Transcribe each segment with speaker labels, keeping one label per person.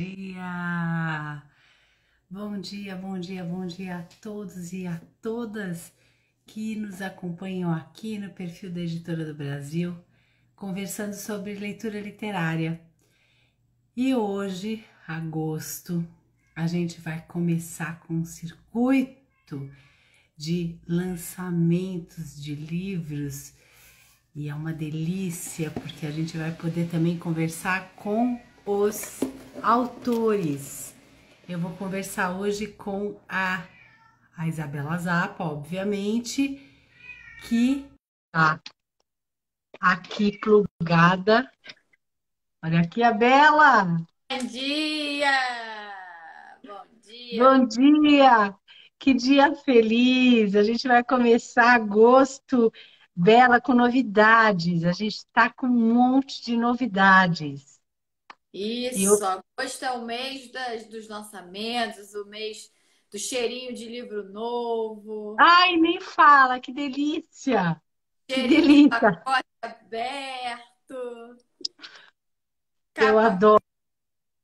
Speaker 1: Dia! Bom dia, bom dia, bom dia a todos e a todas que nos acompanham aqui no perfil da Editora do Brasil, conversando sobre leitura literária. E hoje, agosto, a gente vai começar com um circuito de lançamentos de livros e é uma delícia porque a gente vai poder também conversar com os autores. Eu vou conversar hoje com a Isabela Zappa, obviamente, que tá aqui plugada. Olha aqui a Bela!
Speaker 2: Bom dia! Bom dia!
Speaker 1: Bom dia! Que dia feliz! A gente vai começar agosto, Bela, com novidades. A gente está com um monte de novidades. E eu...
Speaker 2: Isso, agosto é o mês dos lançamentos, o mês do cheirinho de livro novo,
Speaker 1: Ai, nem fala, que delícia! Que
Speaker 2: cheirinho de
Speaker 1: delícia!
Speaker 2: pacote aberto,
Speaker 1: Eu
Speaker 2: capa
Speaker 1: adoro.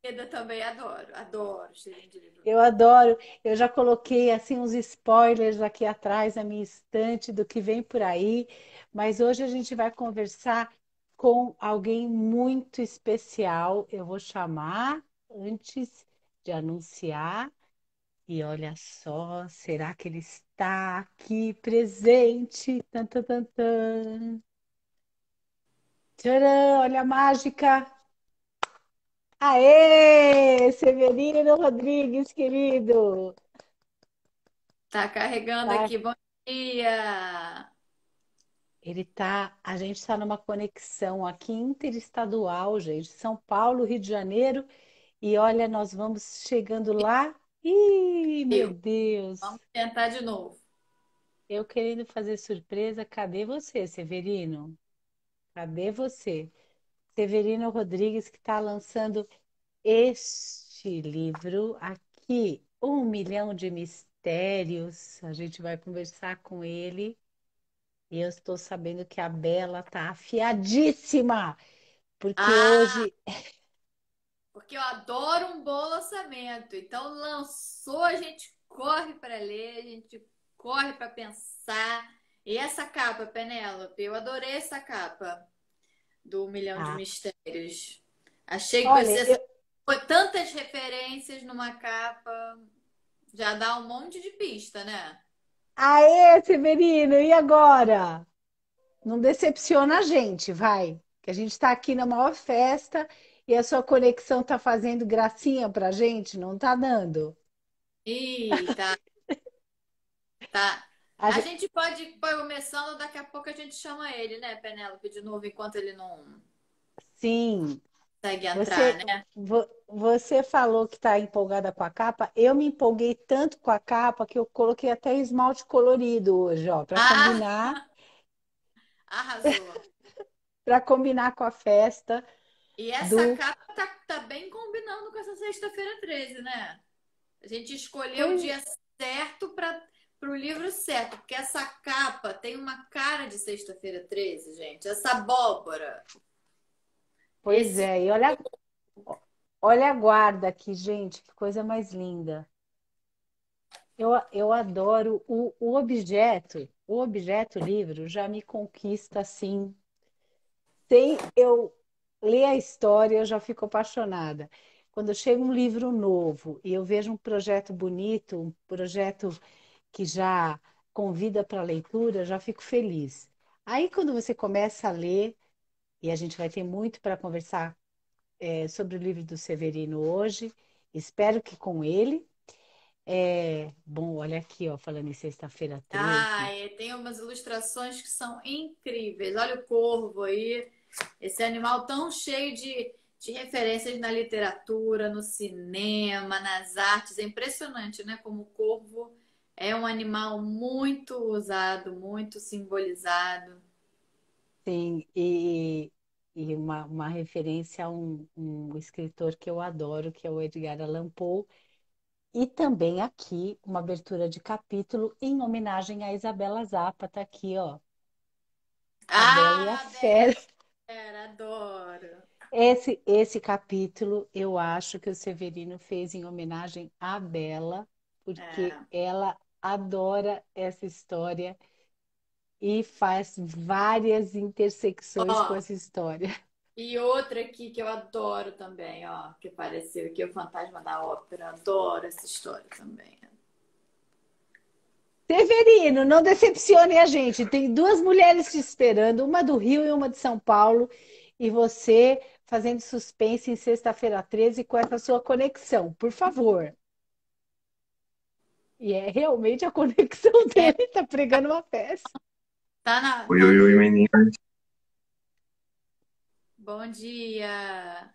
Speaker 2: preta também adoro, adoro cheirinho de livro
Speaker 1: Eu
Speaker 2: novo.
Speaker 1: adoro. Eu já coloquei assim uns spoilers aqui atrás na minha estante do que vem por aí, mas hoje a gente vai conversar com alguém muito especial. Eu vou chamar antes de anunciar. E olha só, será que ele está aqui presente? Tan, tan, tan, tan. Tcharam, olha a mágica. Aê, Severino Rodrigues, querido.
Speaker 2: Tá carregando
Speaker 1: Tá.
Speaker 2: aqui, bom dia!
Speaker 1: A gente está numa conexão aqui interestadual, gente, São Paulo, Rio de Janeiro, e olha, nós vamos chegando lá. Ih, meu
Speaker 2: Eu,
Speaker 1: Deus,
Speaker 2: vamos tentar de novo.
Speaker 1: eu querendo fazer surpresa, cadê você, Severino? Cadê você? Severino Rodrigues, que está lançando este livro aqui, Um Milhão de Mistérios. A gente vai conversar com ele. E eu estou sabendo que a Bela tá afiadíssima. Porque
Speaker 2: Ah,
Speaker 1: hoje,
Speaker 2: porque eu adoro um bom lançamento. Então, lançou, a gente corre para ler, a gente corre para pensar. E essa capa, Penélope, eu adorei essa capa do Milhão de
Speaker 1: ah,
Speaker 2: Mistérios. Achei que
Speaker 1: olha,
Speaker 2: você foi tantas referências numa capa, já dá um monte de pista, né?
Speaker 1: aê, Severino, e agora? Não decepciona a gente, vai. Que a gente está aqui na maior festa e a sua conexão tá fazendo gracinha pra gente, não tá dando?
Speaker 2: Ih, tá, tá.
Speaker 1: A
Speaker 2: A
Speaker 1: gen-
Speaker 2: gente pode ir começando, daqui a pouco a gente chama ele, né, Penélope, de novo, enquanto ele não
Speaker 1: sim,
Speaker 2: consegue entrar,
Speaker 1: você,
Speaker 2: né?
Speaker 1: você falou que está empolgada com a capa. Eu me empolguei tanto com a capa que eu coloquei até esmalte colorido hoje, ó,
Speaker 2: Ah, arrasou.
Speaker 1: para combinar com a festa
Speaker 2: E essa
Speaker 1: do.
Speaker 2: capa tá bem combinando com essa sexta-feira 13, né? A gente escolheu o
Speaker 1: Pois,
Speaker 2: dia certo para o livro certo, porque essa capa tem uma cara de sexta-feira 13, gente. Essa abóbora,
Speaker 1: pois
Speaker 2: esse.
Speaker 1: é, e olha a guarda aqui, gente, que coisa mais linda. Eu adoro o objeto livro já me conquista assim. Sem eu ler a história, eu já fico apaixonada. Quando chega um livro novo e eu vejo um projeto bonito, um projeto que já convida para leitura, eu já fico feliz. Aí, quando você começa a ler, e a gente vai ter muito para conversar sobre o livro do Severino hoje, espero que com ele. Bom, olha aqui, ó, falando em sexta-feira 13.
Speaker 2: Tem umas ilustrações que são incríveis. Olha o corvo aí, esse animal tão cheio de referências na literatura, no cinema, nas artes. É impressionante, né? Como o corvo é um animal muito usado, muito simbolizado.
Speaker 1: Sim, e uma referência a um escritor que eu adoro, que é o Edgar Allan Poe, e também aqui uma abertura de capítulo em homenagem a Isabela Zappa, tá aqui, ó, a Bela e a
Speaker 2: Ah,
Speaker 1: Fera.
Speaker 2: Débora, adoro.
Speaker 1: esse capítulo eu acho que o Severino fez em homenagem à Bela, porque
Speaker 2: É.
Speaker 1: ela adora essa história e faz várias intersecções com
Speaker 2: Ó,
Speaker 1: essa história.
Speaker 2: e outra aqui que eu adoro também, ó, que apareceu aqui, o Fantasma da Ópera. Adoro essa história também.
Speaker 1: Severino, não decepcione a gente. Tem duas mulheres te esperando, uma do Rio e uma de São Paulo, e você fazendo suspense em Sexta-feira 13 com essa sua conexão, por favor. E é realmente a conexão
Speaker 2: É,
Speaker 1: dele, tá pregando uma peça.
Speaker 2: tá na,
Speaker 3: Oi,
Speaker 2: tá
Speaker 3: oi,
Speaker 2: no...
Speaker 3: oi, meninas.
Speaker 2: Bom dia.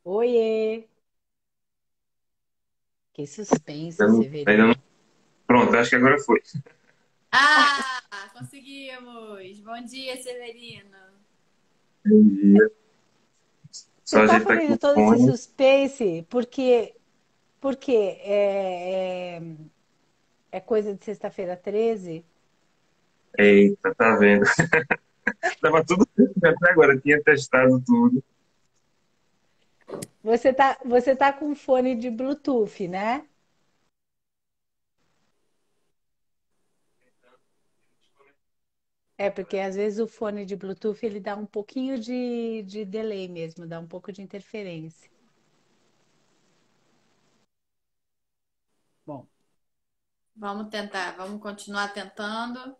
Speaker 1: Oiê! Que suspense,
Speaker 3: Ainda não...
Speaker 1: Severino.
Speaker 3: Pronto, acho que agora foi.
Speaker 2: Ah, conseguimos. Bom dia, Severino.
Speaker 3: Bom dia.
Speaker 1: Você
Speaker 3: Só
Speaker 1: está
Speaker 3: ajeitar aqui
Speaker 1: fazendo
Speaker 3: o
Speaker 1: todo esse
Speaker 3: fone.
Speaker 1: suspense porque é coisa de Sexta-feira 13?
Speaker 3: Eita, tá vendo? Tava tudo certo até agora, tinha testado tudo.
Speaker 1: Você tá com fone de Bluetooth, né? É, porque às vezes o fone de Bluetooth ele dá um pouquinho de delay mesmo, dá um pouco de interferência. Bom,
Speaker 2: Vamos tentar, vamos continuar tentando.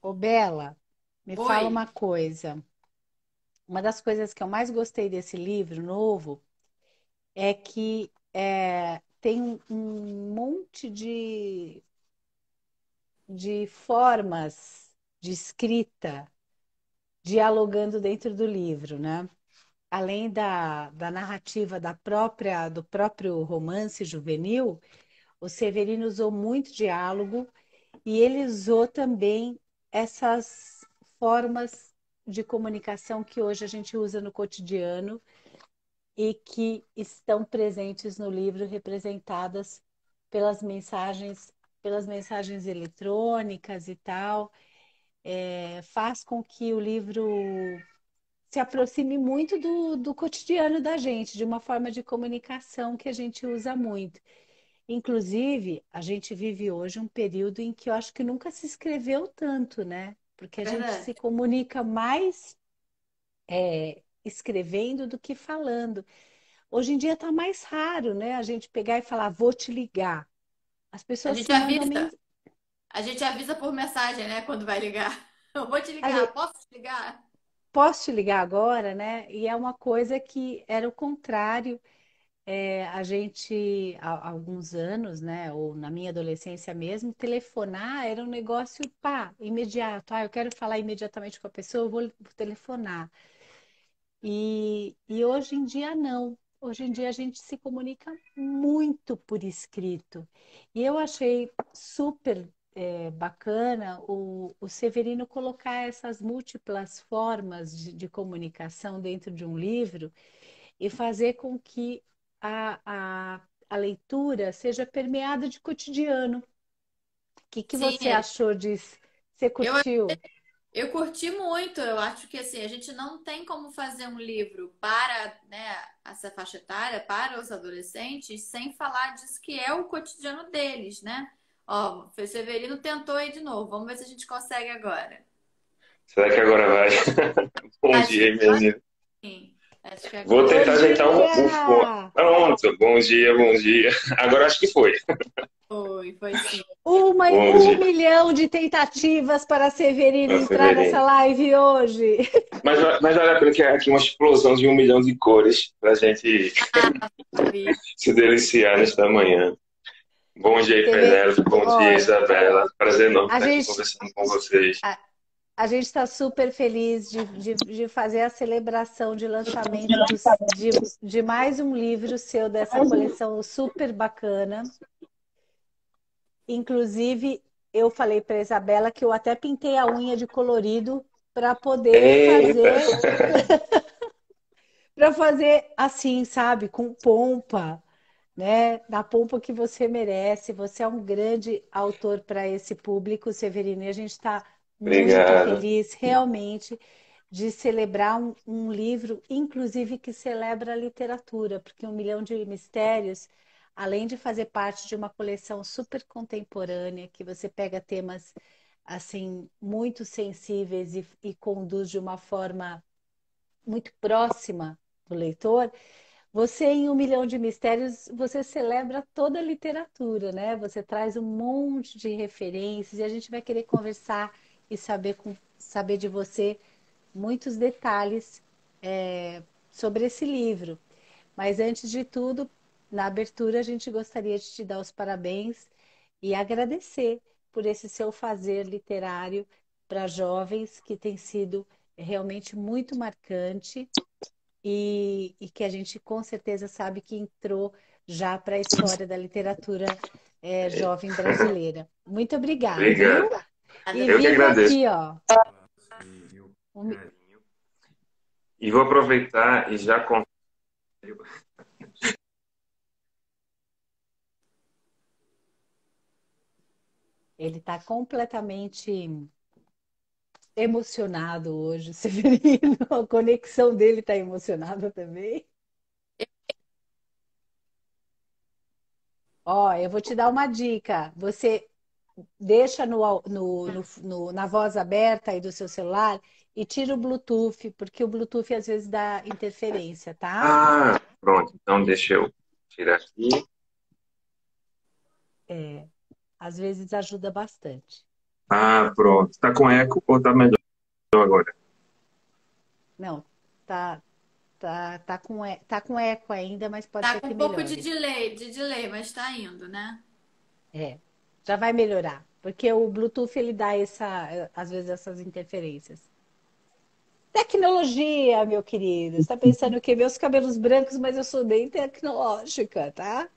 Speaker 1: ô Bela, me fala
Speaker 2: Oi.
Speaker 1: uma coisa. Uma das coisas que eu mais gostei desse livro novo é que tem um monte de formas de escrita dialogando dentro do livro, né? Além da narrativa do próprio romance juvenil, o Severino usou muito diálogo e ele usou também essas formas de comunicação que hoje a gente usa no cotidiano e que estão presentes no livro, representadas pelas mensagens, pelas mensagens eletrônicas e tal. Faz com que o livro se aproxime muito do cotidiano da gente, de uma forma de comunicação que a gente usa muito. Inclusive, a gente vive hoje um período em que eu acho que nunca se escreveu tanto, né? Porque a gente
Speaker 2: Verdade.
Speaker 1: se comunica mais escrevendo do que falando. Hoje em dia está mais raro, né? A gente pegar e falar, vou te ligar. As
Speaker 2: A
Speaker 1: pessoas
Speaker 2: gente
Speaker 1: se mandam
Speaker 2: avisa, a gente avisa por mensagem, né, quando vai ligar. Eu vou te ligar,
Speaker 1: mensagem.
Speaker 2: posso te ligar?
Speaker 1: Posso te ligar agora, né? E é uma coisa que era o contrário. A gente, há alguns anos, né, ou na minha adolescência mesmo, telefonar era um negócio, pá, imediato. Ah, eu quero falar imediatamente com a pessoa, eu vou telefonar. E hoje em dia não. Hoje em dia a gente se comunica muito por escrito. E eu achei super bacana o Severino colocar essas múltiplas formas de comunicação dentro de um livro e fazer com que a leitura seja permeada de cotidiano. O que
Speaker 2: Sim,
Speaker 1: você achou disso? Você
Speaker 2: eu,
Speaker 1: curtiu?
Speaker 2: eu curti muito. Eu acho que assim, a gente não tem como fazer um livro para, né, essa faixa etária, para os adolescentes, sem falar disso que é o cotidiano deles, né? Ó, o Severino tentou aí de novo. Vamos ver se a gente consegue agora.
Speaker 3: Será que agora vai? Bom
Speaker 2: Acho que
Speaker 3: dia, menino.
Speaker 2: sim. Acho que
Speaker 3: Vou
Speaker 2: agora
Speaker 1: Bom
Speaker 3: tentar ajeitar o fone.
Speaker 1: dia!
Speaker 3: Pronto, bom dia, bom dia. Agora acho que foi.
Speaker 2: foi sim.
Speaker 3: Bom
Speaker 1: Um
Speaker 3: dia,
Speaker 1: milhão de tentativas para Severino
Speaker 3: para
Speaker 1: entrar nessa
Speaker 3: Severino.
Speaker 1: live hoje.
Speaker 3: Mas vale a pena que é aqui uma explosão de 1 milhão de cores para a gente
Speaker 2: Maravilha.
Speaker 3: se deliciar nesta manhã. Bom dia,
Speaker 1: Sever...
Speaker 3: Penélope. Bom dia,
Speaker 1: Olha,
Speaker 3: Isabela. Prazer enorme
Speaker 1: a
Speaker 3: estar aqui
Speaker 1: gente
Speaker 3: conversando com vocês.
Speaker 1: a, a gente está super feliz de fazer a celebração de lançamento de mais um livro seu dessa coleção super bacana. Inclusive, eu falei para Isabela que eu até pintei a unha de colorido para poder
Speaker 3: Eita!
Speaker 1: fazer assim, sabe, com pompa. né? Na pompa que você merece. Você é um grande autor para esse público, Severino, e a gente está muito
Speaker 3: Obrigado.
Speaker 1: feliz, realmente, de celebrar um livro, inclusive que celebra a literatura, porque Um Milhão de Mistérios, além de fazer parte de uma coleção super contemporânea, que você pega temas assim muito sensíveis e conduz de uma forma muito próxima do leitor, você, em Um Milhão de Mistérios, você celebra toda a literatura, né? Você traz um monte de referências e a gente vai querer conversar e saber de você muitos detalhes sobre esse livro. Mas antes de tudo, na abertura, a gente gostaria de te dar os parabéns e agradecer por esse seu fazer literário para jovens que tem sido realmente muito marcante e que a gente com certeza sabe que entrou já para a história da literatura jovem brasileira. Muito obrigada,
Speaker 3: Obrigado.
Speaker 1: viu? E
Speaker 3: Eu que
Speaker 1: viva
Speaker 3: agradeço.
Speaker 1: aqui, ó. Um-
Speaker 3: E vou aproveitar e já contar.
Speaker 1: Ele está completamente emocionado hoje, Severino. A conexão dele está emocionada também. Ó, eu vou te dar uma dica. Você deixa na voz aberta aí do seu celular e tira o Bluetooth, porque o Bluetooth às vezes dá interferência, tá?
Speaker 3: Ah, pronto. Então deixa eu tirar aqui.
Speaker 1: Às vezes ajuda bastante.
Speaker 3: Ah, pronto. Tá com eco ou tá melhor agora?
Speaker 1: Não, tá, tá com eco ainda, mas pode
Speaker 2: Tá
Speaker 1: ser
Speaker 2: com
Speaker 1: que
Speaker 2: um pouco
Speaker 1: melhore.
Speaker 2: de delay, mas tá indo, né?
Speaker 1: É, já vai melhorar, porque o Bluetooth ele dá às vezes essas interferências. Tecnologia, meu querido. Você está pensando que meus cabelos brancos, mas eu sou bem tecnológica, tá?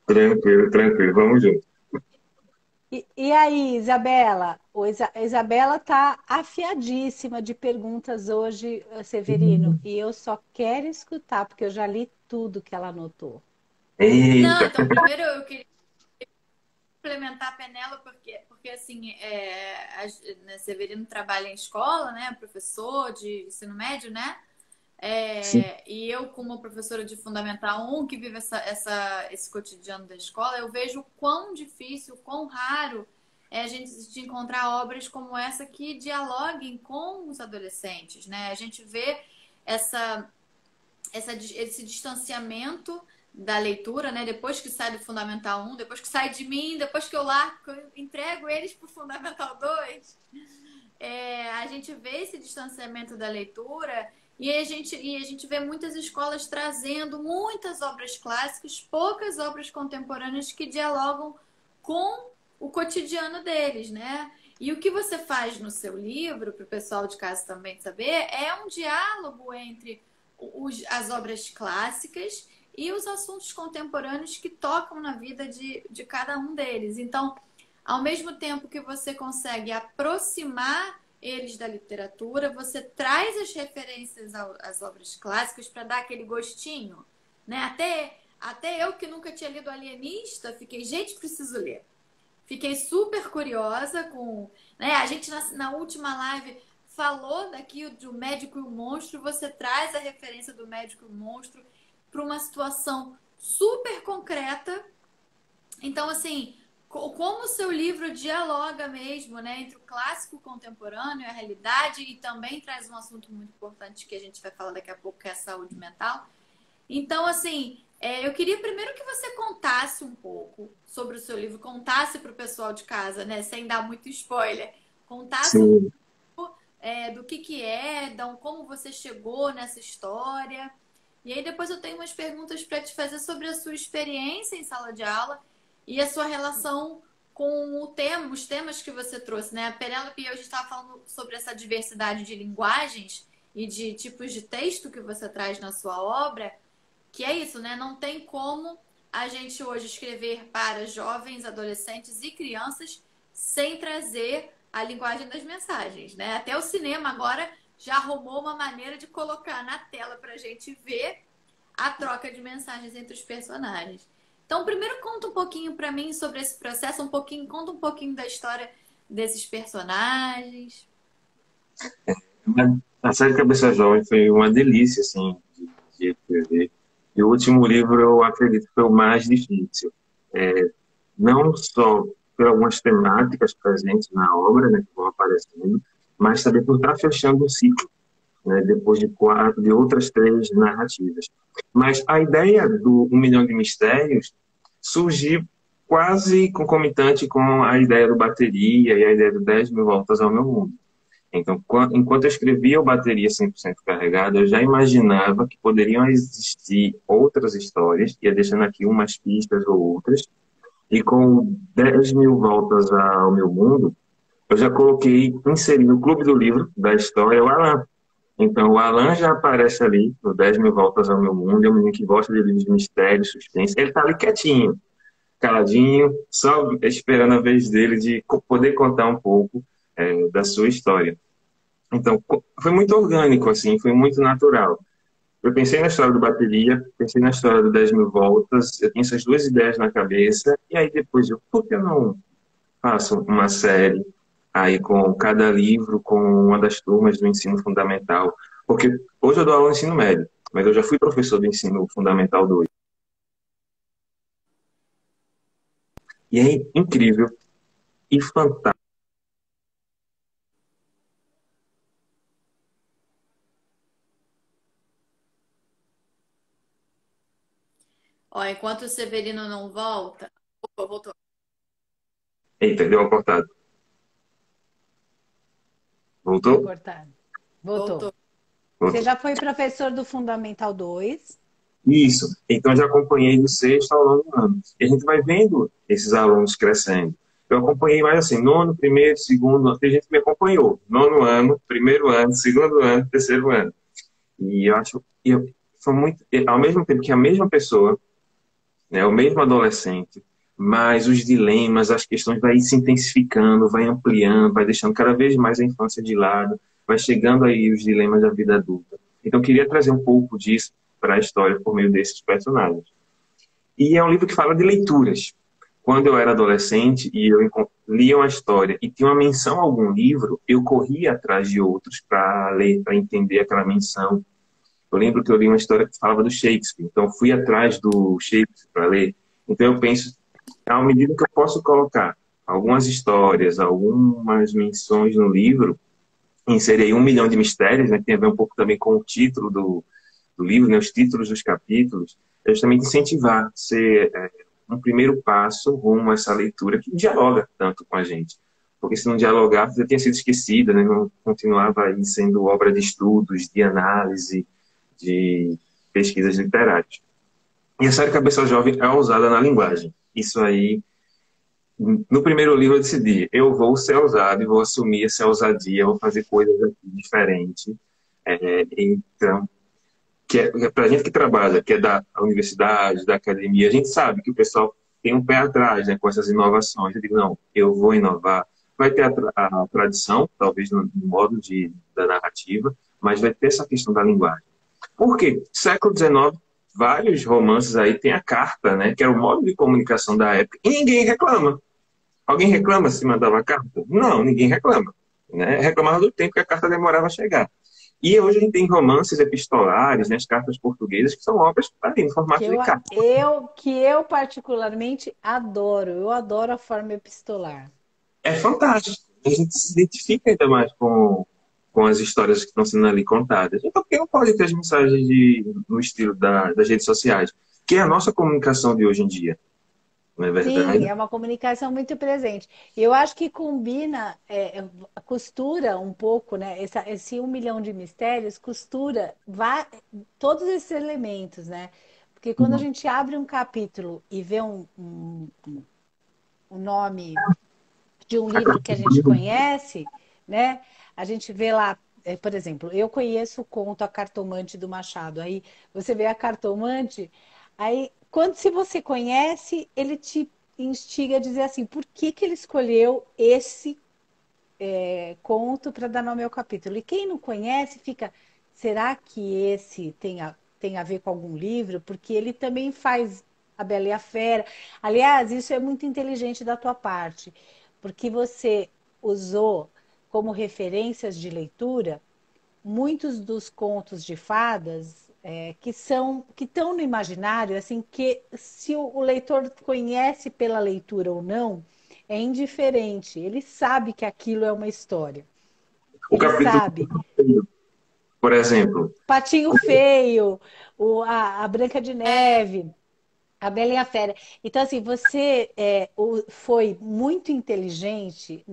Speaker 3: Tranquilo, tranquilo. Vamos junto.
Speaker 1: E aí, Isabela? A Isabela tá afiadíssima de perguntas hoje, Severino, e eu só quero escutar, porque eu já li tudo que ela anotou.
Speaker 2: Não,
Speaker 3: Eita.
Speaker 2: então primeiro eu queria complementar a Penela, porque assim, né, Severino trabalha em escola, né? Professor de ensino médio, né?
Speaker 3: Sim.
Speaker 2: E eu, como professora de Fundamental 1, que vive esse cotidiano da escola, eu vejo o quão difícil, quão raro é a gente de encontrar obras como essa que dialoguem com os adolescentes, né? A gente vê essa esse distanciamento da leitura, né? Depois que sai do Fundamental 1, depois que sai de mim, depois que eu largo, eu entrego eles para o Fundamental 2, a gente vê esse distanciamento da leitura e a gente vê muitas escolas trazendo muitas obras clássicas, poucas obras contemporâneas que dialogam com o cotidiano deles, né? E o que você faz no seu livro, para o pessoal de casa também saber, é um diálogo entre as obras clássicas e os assuntos contemporâneos que tocam na vida de cada um deles. Então, ao mesmo tempo que você consegue aproximar eles da literatura, você traz as referências às obras clássicas para dar aquele gostinho, né? Até eu que nunca tinha lido Alienista, fiquei, gente, preciso ler. Fiquei super curiosa com, né? A gente na última live falou daqui do Médico e o Monstro, você traz a referência do Médico e o Monstro para uma situação super concreta. Então, assim, como o seu livro dialoga mesmo, né, entre o clássico contemporâneo e a realidade, e também traz um assunto muito importante que a gente vai falar daqui a pouco, que é a saúde mental. Então, assim, eu queria primeiro que você contasse um pouco sobre o seu livro, contasse para o pessoal de casa, né, sem dar muito spoiler, contasse um
Speaker 3: Sim.
Speaker 2: pouco do que é, como você chegou nessa história. E aí depois eu tenho umas perguntas para te fazer sobre a sua experiência em sala de aula e a sua relação com os temas que você trouxe, né? A Penélope e eu, a gente estava falando sobre essa diversidade de linguagens e de tipos de texto que você traz na sua obra, que é isso, né? Não tem como a gente hoje escrever para jovens, adolescentes e crianças sem trazer a linguagem das mensagens, né? Até o cinema agora já arrumou uma maneira de colocar na tela para a gente ver a troca de mensagens entre os personagens. Então, primeiro conta um pouquinho para mim sobre esse processo, conta um pouquinho da história desses personagens.
Speaker 3: A série Cabeça Jovem foi uma delícia, assim, de escrever. E o último livro, eu acredito que foi o mais difícil. Não só por algumas temáticas presentes na obra, né, que vão aparecendo, mas também por estar fechando um ciclo, né, depois de outras três narrativas. Mas a ideia do Um Milhão de Mistérios surgiu quase concomitante com a ideia do Bateria e a ideia do 10.000 Voltas ao Meu Mundo. Então, enquanto eu escrevia o Bateria 100% Carregado, eu já imaginava que poderiam existir outras histórias, ia deixando aqui umas pistas ou outras, e com 10.000 Voltas ao Meu Mundo, eu já coloquei, inseri no Clube do Livro da história o Alan. Então, o Alan já aparece ali no 10.000 Voltas ao Meu Mundo, é um menino que gosta de livros de mistério, suspense. Ele está ali quietinho, caladinho, só esperando a vez dele de poder contar um pouco da sua história. Então, foi muito orgânico, assim, foi muito natural. Eu pensei na história do Bateria, pensei na história do 10.000 Voltas, eu tinha essas duas ideias na cabeça, e aí depois por que eu não faço uma série aí com cada livro, com uma das turmas do ensino fundamental? Porque hoje eu dou aula no ensino médio, mas eu já fui professor do ensino fundamental 2. E é incrível e fantástico.
Speaker 2: Ó, enquanto o Severino não volta. Opa, voltou.
Speaker 3: Eita, deu uma cortada.
Speaker 1: Deu
Speaker 3: Voltou?
Speaker 1: cortado. Voltou.
Speaker 2: Voltou.
Speaker 1: Você
Speaker 3: Voltou.
Speaker 1: já foi professor do Fundamental 2?
Speaker 3: Isso. Então, eu já acompanhei do sexto ao nono ano. E a gente vai vendo esses alunos crescendo. Eu acompanhei mais assim, nono, primeiro, segundo, tem gente que me acompanhou. Nono ano, primeiro ano, segundo ano, terceiro ano. E eu acho, foi muito, ao mesmo tempo que a mesma pessoa, né, o mesmo adolescente, mas os dilemas, as questões vai se intensificando, vai ampliando, vai deixando cada vez mais a infância de lado, vai chegando aí os dilemas da vida adulta. Então, eu queria trazer um pouco disso para a história por meio desses personagens. E é um livro que fala de leituras. Quando eu era adolescente e eu lia uma história e tinha uma menção a algum livro, eu corria atrás de outros para ler, para entender aquela menção. Eu lembro que eu li uma história que falava do Shakespeare, então fui atrás do Shakespeare para ler. Então eu penso, à medida que eu posso colocar algumas histórias, algumas menções no livro, inserir 1 milhão de mistérios, né, que tem a ver um pouco também com o título do livro, né, os títulos dos capítulos, é justamente incentivar, ser um primeiro passo rumo a essa leitura que dialoga tanto com a gente. Porque se não dialogar, já tinha sido esquecida, né, não continuava aí sendo obra de estudos, de análise, de pesquisas literárias. E a série Cabeça Jovem é ousada na linguagem. Isso aí, no primeiro livro eu decidi, eu vou ser ousado e vou assumir essa ousadia, vou fazer coisas aqui diferentes. Então, para a gente que trabalha, que é da universidade, da academia, a gente sabe que o pessoal tem um pé atrás, né, com essas inovações. Eu digo, não, eu vou inovar. Vai ter a tradição, talvez no modo da narrativa, mas vai ter essa questão da linguagem. Por quê? Século XIX, vários romances aí tem a carta, né, que era o modo de comunicação da época, e ninguém reclama. Alguém reclama se mandava carta? Não, ninguém reclama. Né? Reclamava do tempo que a carta demorava a chegar. E hoje a gente tem romances epistolares, né, as cartas portuguesas, que são obras ali, no
Speaker 1: Que
Speaker 3: formato de
Speaker 1: eu,
Speaker 3: carta.
Speaker 1: que eu particularmente adoro. Eu adoro a forma epistolar.
Speaker 3: É fantástico. A gente se identifica ainda mais com as histórias que estão sendo ali contadas. Então, por que não pode ter as mensagens no estilo das redes sociais? Que é a nossa comunicação de hoje em dia, não é
Speaker 1: Sim,
Speaker 3: verdade?
Speaker 1: é uma comunicação muito presente. E eu acho que combina, costura um pouco, né? Esse 1 milhão de mistérios costura todos esses elementos, né? Porque quando a gente abre um capítulo e vê o nome de um livro que a gente conhece, né? A gente vê lá, por exemplo, eu conheço o conto A Cartomante do Machado. Aí você vê a cartomante, aí quando se você conhece, ele te instiga a dizer assim, por que que ele escolheu esse conto para dar nome ao capítulo? E quem não conhece fica, será que esse tem a ver com algum livro, porque ele também faz A Bela e a Fera. Aliás, isso é muito inteligente da tua parte, porque você usou como referências de leitura muitos dos contos de fadas que estão no imaginário, assim, que se o leitor conhece pela leitura ou não, é indiferente. Ele sabe que aquilo é uma história.
Speaker 3: O
Speaker 1: Ele
Speaker 3: capítulo,
Speaker 1: sabe.
Speaker 3: por exemplo,
Speaker 1: Patinho Feio, a Branca de
Speaker 2: É,
Speaker 1: Neve, a Bela e a Fera. Então, assim, você foi muito inteligente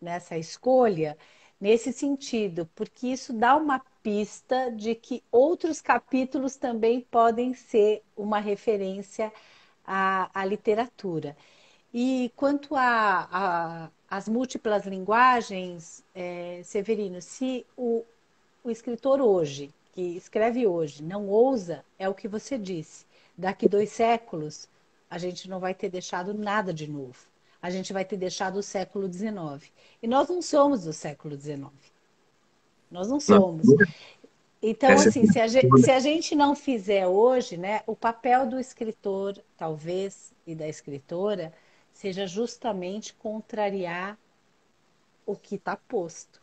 Speaker 1: nessa escolha, nesse sentido, porque isso dá uma pista de que outros capítulos também podem ser uma referência à literatura. E quanto às múltiplas linguagens, Severino, se o escritor hoje, que escreve hoje, não ousa, é o que você disse. Daqui 2 séculos, a gente não vai ter deixado nada de novo. A gente vai ter deixado o século XIX. E nós não somos do século XIX. Nós não
Speaker 3: não,
Speaker 1: somos. Então,
Speaker 3: essa
Speaker 1: assim, se a gente não fizer hoje, né, o papel do escritor, talvez, e da escritora, seja justamente contrariar o que está posto,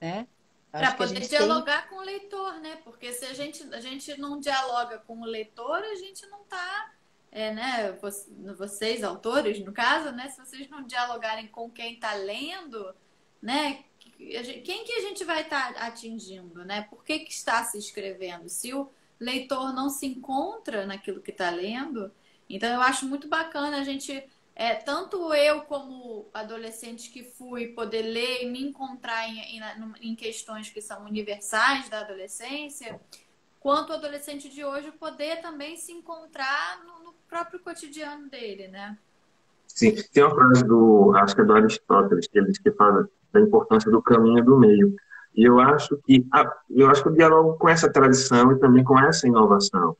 Speaker 1: né?
Speaker 2: para
Speaker 1: Acho que a
Speaker 2: poder
Speaker 1: gente tem.
Speaker 2: dialogar com o leitor, né? Porque se a gente não dialoga com o leitor, a gente não está, né? Vocês, autores, no caso, né? Se vocês não dialogarem com quem está lendo, né? Quem que a gente vai estar atingindo, né? Por que que está se escrevendo? Se o leitor não se encontra naquilo que está lendo, então eu acho muito bacana a gente tanto eu como adolescente que fui poder ler e me encontrar em questões que são universais da adolescência, quanto o adolescente de hoje poder também se encontrar no próprio cotidiano dele, né?
Speaker 3: sim, tem uma frase acho que é do Aristóteles, que ele diz que fala da importância do caminho do meio. E eu acho que eu dialogo com essa tradição e também com essa inovação.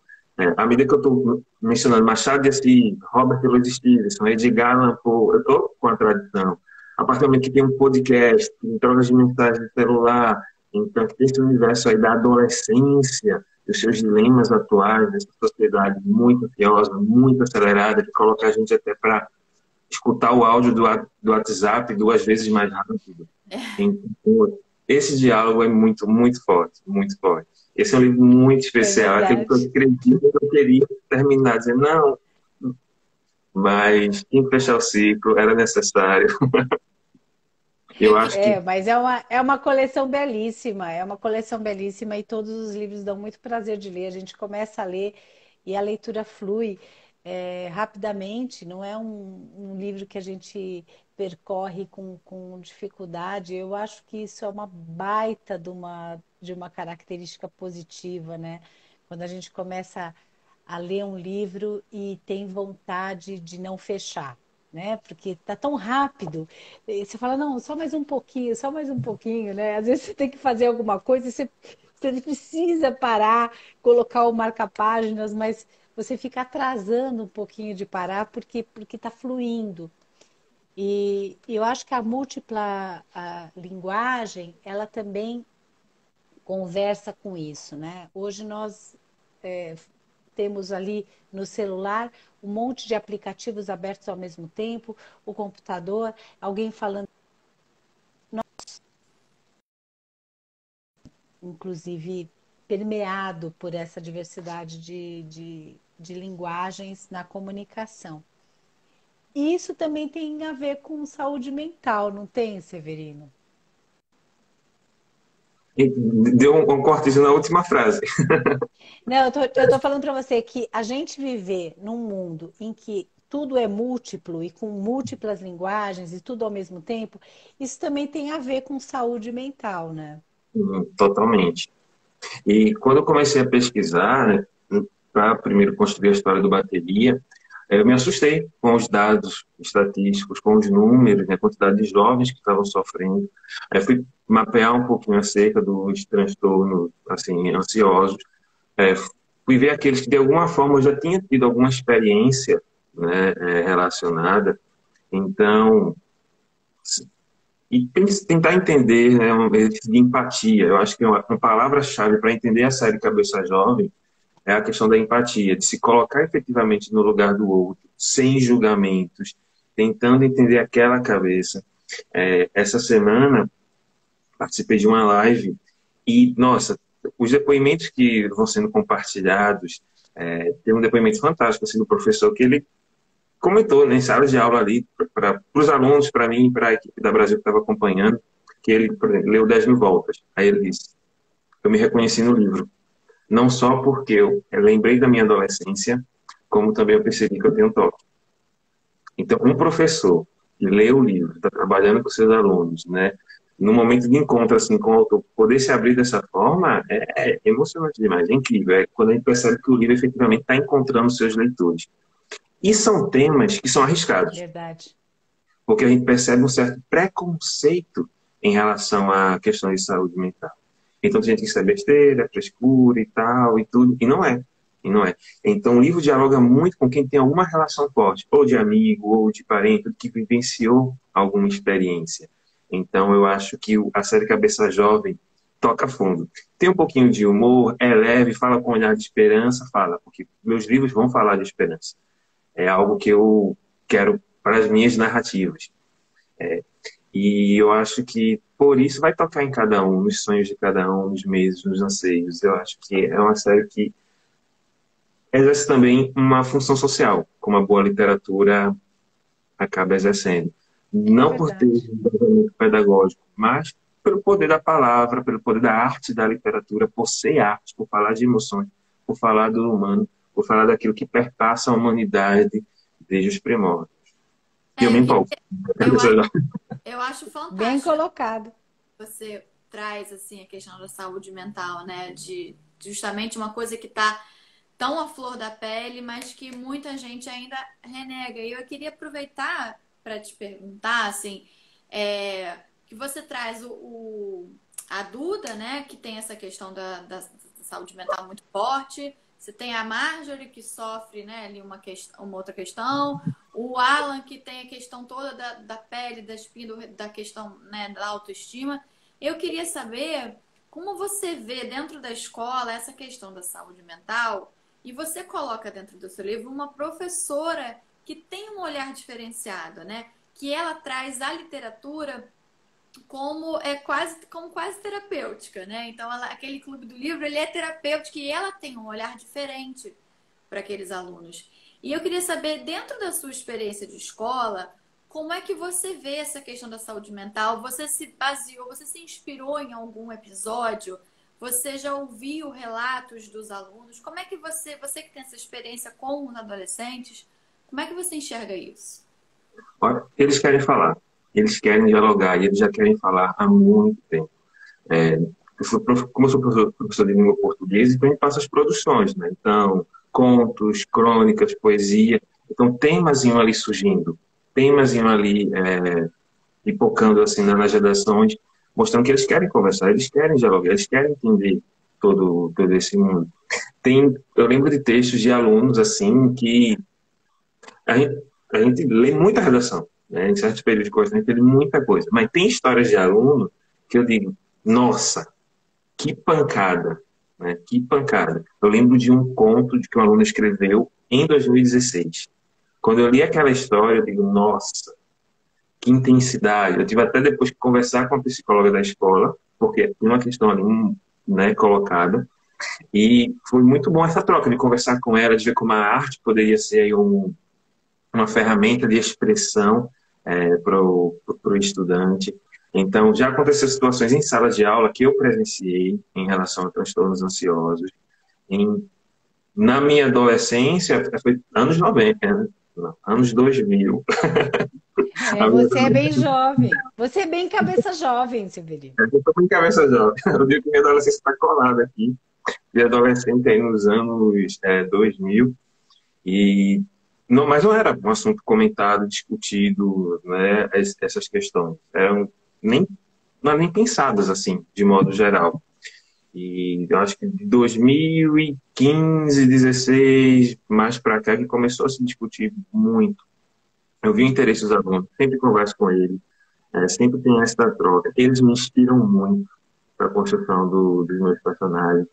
Speaker 3: À medida que eu estou mencionando Machado de Assis, Robert Louis Stevenson, Edgar Allan Poe, eu estou com a tradição. A partir do momento que tem um podcast, que tem trocas de mensagem de celular, então que tem esse universo aí da adolescência, dos seus dilemas atuais, dessa sociedade muito ansiosa, muito acelerada, que coloca a gente até para escutar o áudio do WhatsApp 2 vezes mais rápido. Então, esse diálogo é muito, muito forte, muito forte. Esse é um livro muito
Speaker 1: É
Speaker 3: especial, aquele que eu
Speaker 1: verdade.
Speaker 3: escrevi, que eu queria terminar dizendo, não, mas tinha que fechar o ciclo, era necessário. Eu acho que
Speaker 1: Mas é uma coleção belíssima, é uma coleção belíssima e todos os livros dão muito prazer de ler. A gente começa a ler e a leitura flui rapidamente, não é um livro que a gente percorre com dificuldade. Eu acho que isso é uma baita de uma característica positiva, né? Quando a gente começa a ler um livro e tem vontade de não fechar, né? Porque tá tão rápido. E você fala, não, só mais um pouquinho, né? Às vezes você tem que fazer alguma coisa e você precisa parar, colocar o marca-páginas, mas você fica atrasando um pouquinho de parar porque está fluindo. E eu acho que a múltipla linguagem, ela também conversa com isso, né? Hoje nós temos ali no celular um monte de aplicativos abertos ao mesmo tempo, o computador, alguém falando, inclusive permeado por essa diversidade de linguagens na comunicação. E isso também tem a ver com saúde mental, não tem, Severino?
Speaker 3: deu um cortezinho na última frase.
Speaker 1: Não, eu tô falando para você que a gente viver num mundo em que tudo é múltiplo e com múltiplas linguagens e tudo ao mesmo tempo, isso também tem a ver com saúde mental, né?
Speaker 3: Totalmente. E quando eu comecei a pesquisar, né, para primeiro construir a história do bateria, eu me assustei com os dados estatísticos, com os números, né, a quantidade de jovens que estavam sofrendo. Aí fui mapear um pouquinho acerca dos transtornos assim, ansiosos. É, fui ver aqueles que, de alguma forma, eu já tinha tido alguma experiência, né, relacionada. Então, e tentar entender, né, de empatia. Eu acho que uma palavra-chave para entender a série Cabeça Jovem é a questão da empatia, de se colocar efetivamente no lugar do outro, sem julgamentos, tentando entender aquela cabeça. Essa semana participei de uma live e, nossa, os depoimentos que vão sendo compartilhados, tem um depoimento fantástico assim, do professor que ele comentou, né, em sala de aula ali, para os alunos, para mim, para a equipe da Brasil que estava acompanhando, que ele, por exemplo, leu 10 mil voltas. Aí ele disse, eu me reconheci no livro, não só porque eu lembrei da minha adolescência, como também eu percebi que eu tenho toque. Então, um professor que lê o livro, está trabalhando com seus alunos, né, no momento de encontro assim, com o autor, poder se abrir dessa forma é emocionante demais, é incrível. É quando a gente percebe que o livro efetivamente está encontrando seus leitores. E são temas que são arriscados.
Speaker 1: Verdade.
Speaker 3: Porque a gente percebe um certo preconceito em relação à questão de saúde mental. Então, tem gente que isso é besteira, frescura e tal, e tudo, e não é. E não é. Então, o livro dialoga muito com quem tem alguma relação forte, ou de amigo, ou de parente, que vivenciou alguma experiência. Então, eu acho que a série Cabeça Jovem toca fundo. Tem um pouquinho de humor, é leve, fala com um olhar de esperança, fala, porque meus livros vão falar de esperança. É algo que eu quero para as minhas narrativas. E eu acho que por isso vai tocar em cada um, nos sonhos de cada um, nos meses, nos anseios. Eu acho que é uma série que exerce também uma função social, como a boa literatura acaba exercendo. Não por ter
Speaker 1: Verdade.
Speaker 3: um embasamento pedagógico, mas pelo poder da palavra, pelo poder da arte da literatura, por ser arte, por falar de emoções, por falar do humano, por falar daquilo que perpassa a humanidade desde os primórdios. E eu me
Speaker 2: E
Speaker 3: empolgo.
Speaker 2: eu, eu acho
Speaker 1: Bem
Speaker 2: fantástico
Speaker 1: colocado.
Speaker 2: que você traz assim a questão da saúde mental, né? De justamente uma coisa que está tão à flor da pele, mas que muita gente ainda renega. E eu queria aproveitar para te perguntar, assim, que você traz a Duda, né, que tem essa questão da saúde mental muito forte. Você tem a Marjorie, que sofre, né, ali uma outra questão. O Alan, que tem a questão toda da pele, da espinha, da questão, né, da autoestima. Eu queria saber como você vê dentro da escola essa questão da saúde mental e você coloca dentro do seu livro uma professora que tem um olhar diferenciado, né? Que ela traz a literatura como quase terapêutica, né? Então, aquele clube do livro, ele é terapêutico e ela tem um olhar diferente para aqueles alunos. E eu queria saber, dentro da sua experiência de escola, como é que você vê essa questão da saúde mental? Você se baseou, você se inspirou em algum episódio? Você já ouviu relatos dos alunos? Como é que você que tem essa experiência com os adolescentes, como é que você enxerga isso?
Speaker 3: Olha, eles querem falar, eles querem dialogar, e eles já querem falar há muito tempo. Como eu sou professor de língua portuguesa, então a gente passa as produções, né? Então, contos, crônicas, poesia. Então, temas iam ali surgindo, temas iam ali pipocando assim, nas redações, mostrando que eles querem conversar, eles querem dialogar, eles querem entender todo esse mundo. Eu lembro de textos de alunos assim que a gente lê muita redação, né? Em certos períodos de curso a gente lê muita coisa, mas tem histórias de aluno que eu digo, nossa, que pancada, né? Que pancada. Eu lembro de um conto de que um aluno escreveu em 2016. Quando eu li aquela história, eu digo, nossa, que intensidade. Eu tive até depois que conversar com a psicóloga da escola, porque tem uma questão ali, né, colocada, e foi muito bom essa troca de conversar com ela, de ver como a arte poderia ser aí uma ferramenta de expressão para o estudante. Então, já aconteceu situações em sala de aula que eu presenciei em relação a transtornos ansiosos. Na minha adolescência, foi anos 90, né? Anos 2000.
Speaker 1: Você é bem jovem. Você é bem cabeça jovem, Severino.
Speaker 3: Eu estou com cabeça jovem. Eu digo que minha adolescência está colada aqui. De adolescente aí nos anos 2000. E mas não era um assunto comentado, discutido, né, essas questões. Não eram nem pensadas assim, de modo geral. E eu acho que de 2015, 16, mais para cá, que começou a se discutir muito. Eu vi o interesse dos alunos, sempre converso com eles. Sempre tem essa troca. Eles me inspiram muito para a construção dos meus personagens.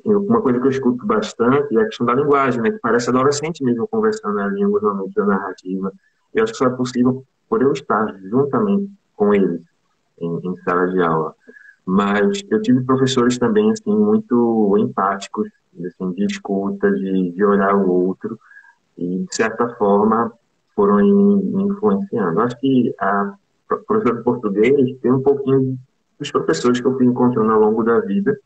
Speaker 3: Uma coisa que eu escuto bastante é a questão da linguagem, né? Que parece adolescente mesmo conversando ali em alguns momentos da narrativa. Eu acho que só é possível por eu estar juntamente com eles em sala de aula. Mas eu tive professores também, assim, muito empáticos, assim, de escuta, de olhar o outro, e, de certa forma, foram me influenciando. Acho que a professora de português tem um pouquinho dos professores que eu fui encontrando ao longo da vida,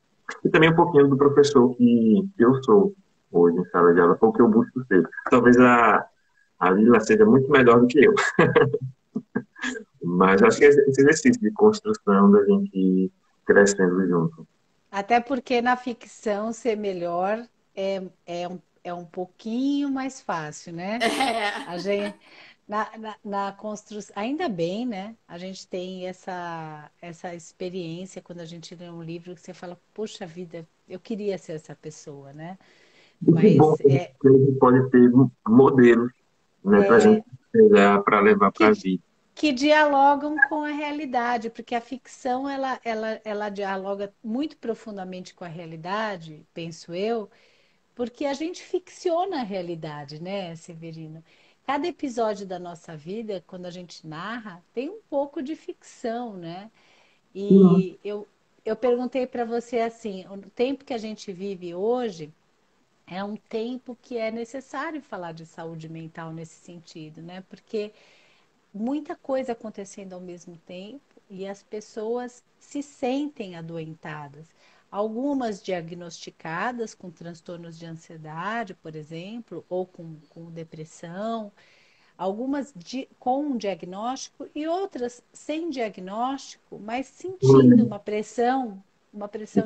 Speaker 3: e também um pouquinho do professor que eu sou hoje em sala de aula, foi o que eu busco ser. Talvez a Lila seja muito melhor do que eu, mas acho que esse exercício de construção da gente ir crescendo junto.
Speaker 1: Até porque na ficção ser melhor é um pouquinho mais fácil, né?
Speaker 2: É.
Speaker 1: A gente, na construção, ainda bem, né? A gente tem essa experiência quando a gente lê um livro que você fala, puxa vida, eu queria ser essa pessoa, né?
Speaker 3: E que bom
Speaker 1: Mas
Speaker 3: que a gente pode ter modelos, né, para a gente pegar, para levar para a
Speaker 1: que,
Speaker 3: vida.
Speaker 1: que dialogam com a realidade, porque a ficção ela dialoga muito profundamente com a realidade, penso eu, porque a gente ficciona a realidade, né, Severino? Cada episódio da nossa vida, quando a gente narra, tem um pouco de ficção, né?
Speaker 3: Sim.
Speaker 1: E eu perguntei para você assim, o tempo que a gente vive hoje é um tempo que é necessário falar de saúde mental nesse sentido, né? Porque muita coisa acontecendo ao mesmo tempo e as pessoas se sentem adoentadas. Algumas diagnosticadas com transtornos de ansiedade, por exemplo, ou com depressão, algumas com um diagnóstico e outras sem diagnóstico, mas sentindo uma pressão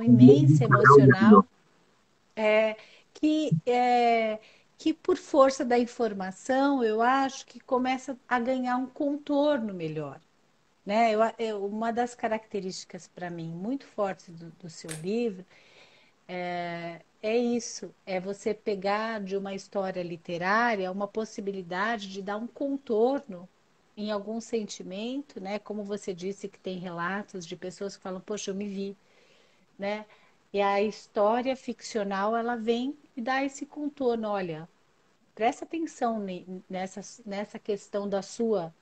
Speaker 1: imensa emocional, é, que é, que por força da informação, eu acho que começa a ganhar um contorno melhor, né? Uma das características para mim muito fortes do seu livro é isso, é você pegar de uma história literária uma possibilidade de dar um contorno em algum sentimento, né? Como você disse que tem relatos de pessoas que falam, poxa, eu me vi, né? E a história ficcional ela vem e dá esse contorno, olha, presta atenção nessa questão da sua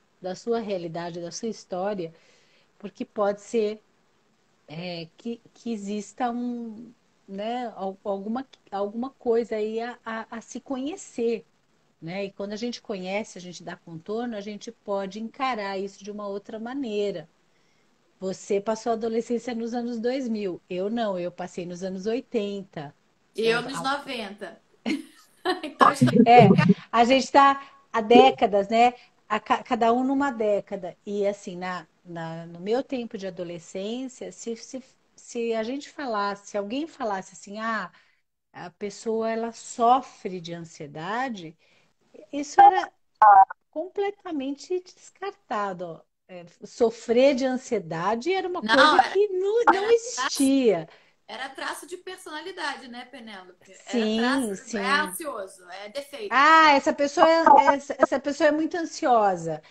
Speaker 1: realidade, da sua história, porque pode ser que exista né, alguma coisa aí a se conhecer, né? E quando a gente conhece, a gente dá contorno, a gente pode encarar isso de uma outra maneira. Você passou a adolescência nos anos 2000, eu não, eu passei nos anos 80.
Speaker 2: E
Speaker 1: É,
Speaker 2: eu nos 90. Então, estou...
Speaker 1: é, a gente está há décadas, né? Cada um numa década. E assim, no meu tempo de adolescência, se a gente falasse, se alguém falasse assim, a pessoa ela sofre de ansiedade, isso era completamente descartado. Ó. Sofrer de ansiedade era uma
Speaker 2: Não,
Speaker 1: coisa que não existia.
Speaker 2: era traço de personalidade, né, Penélope? Era traço.
Speaker 1: Sim,
Speaker 2: É
Speaker 1: sim.
Speaker 2: ansioso, é defeito.
Speaker 1: Essa pessoa é muito ansiosa,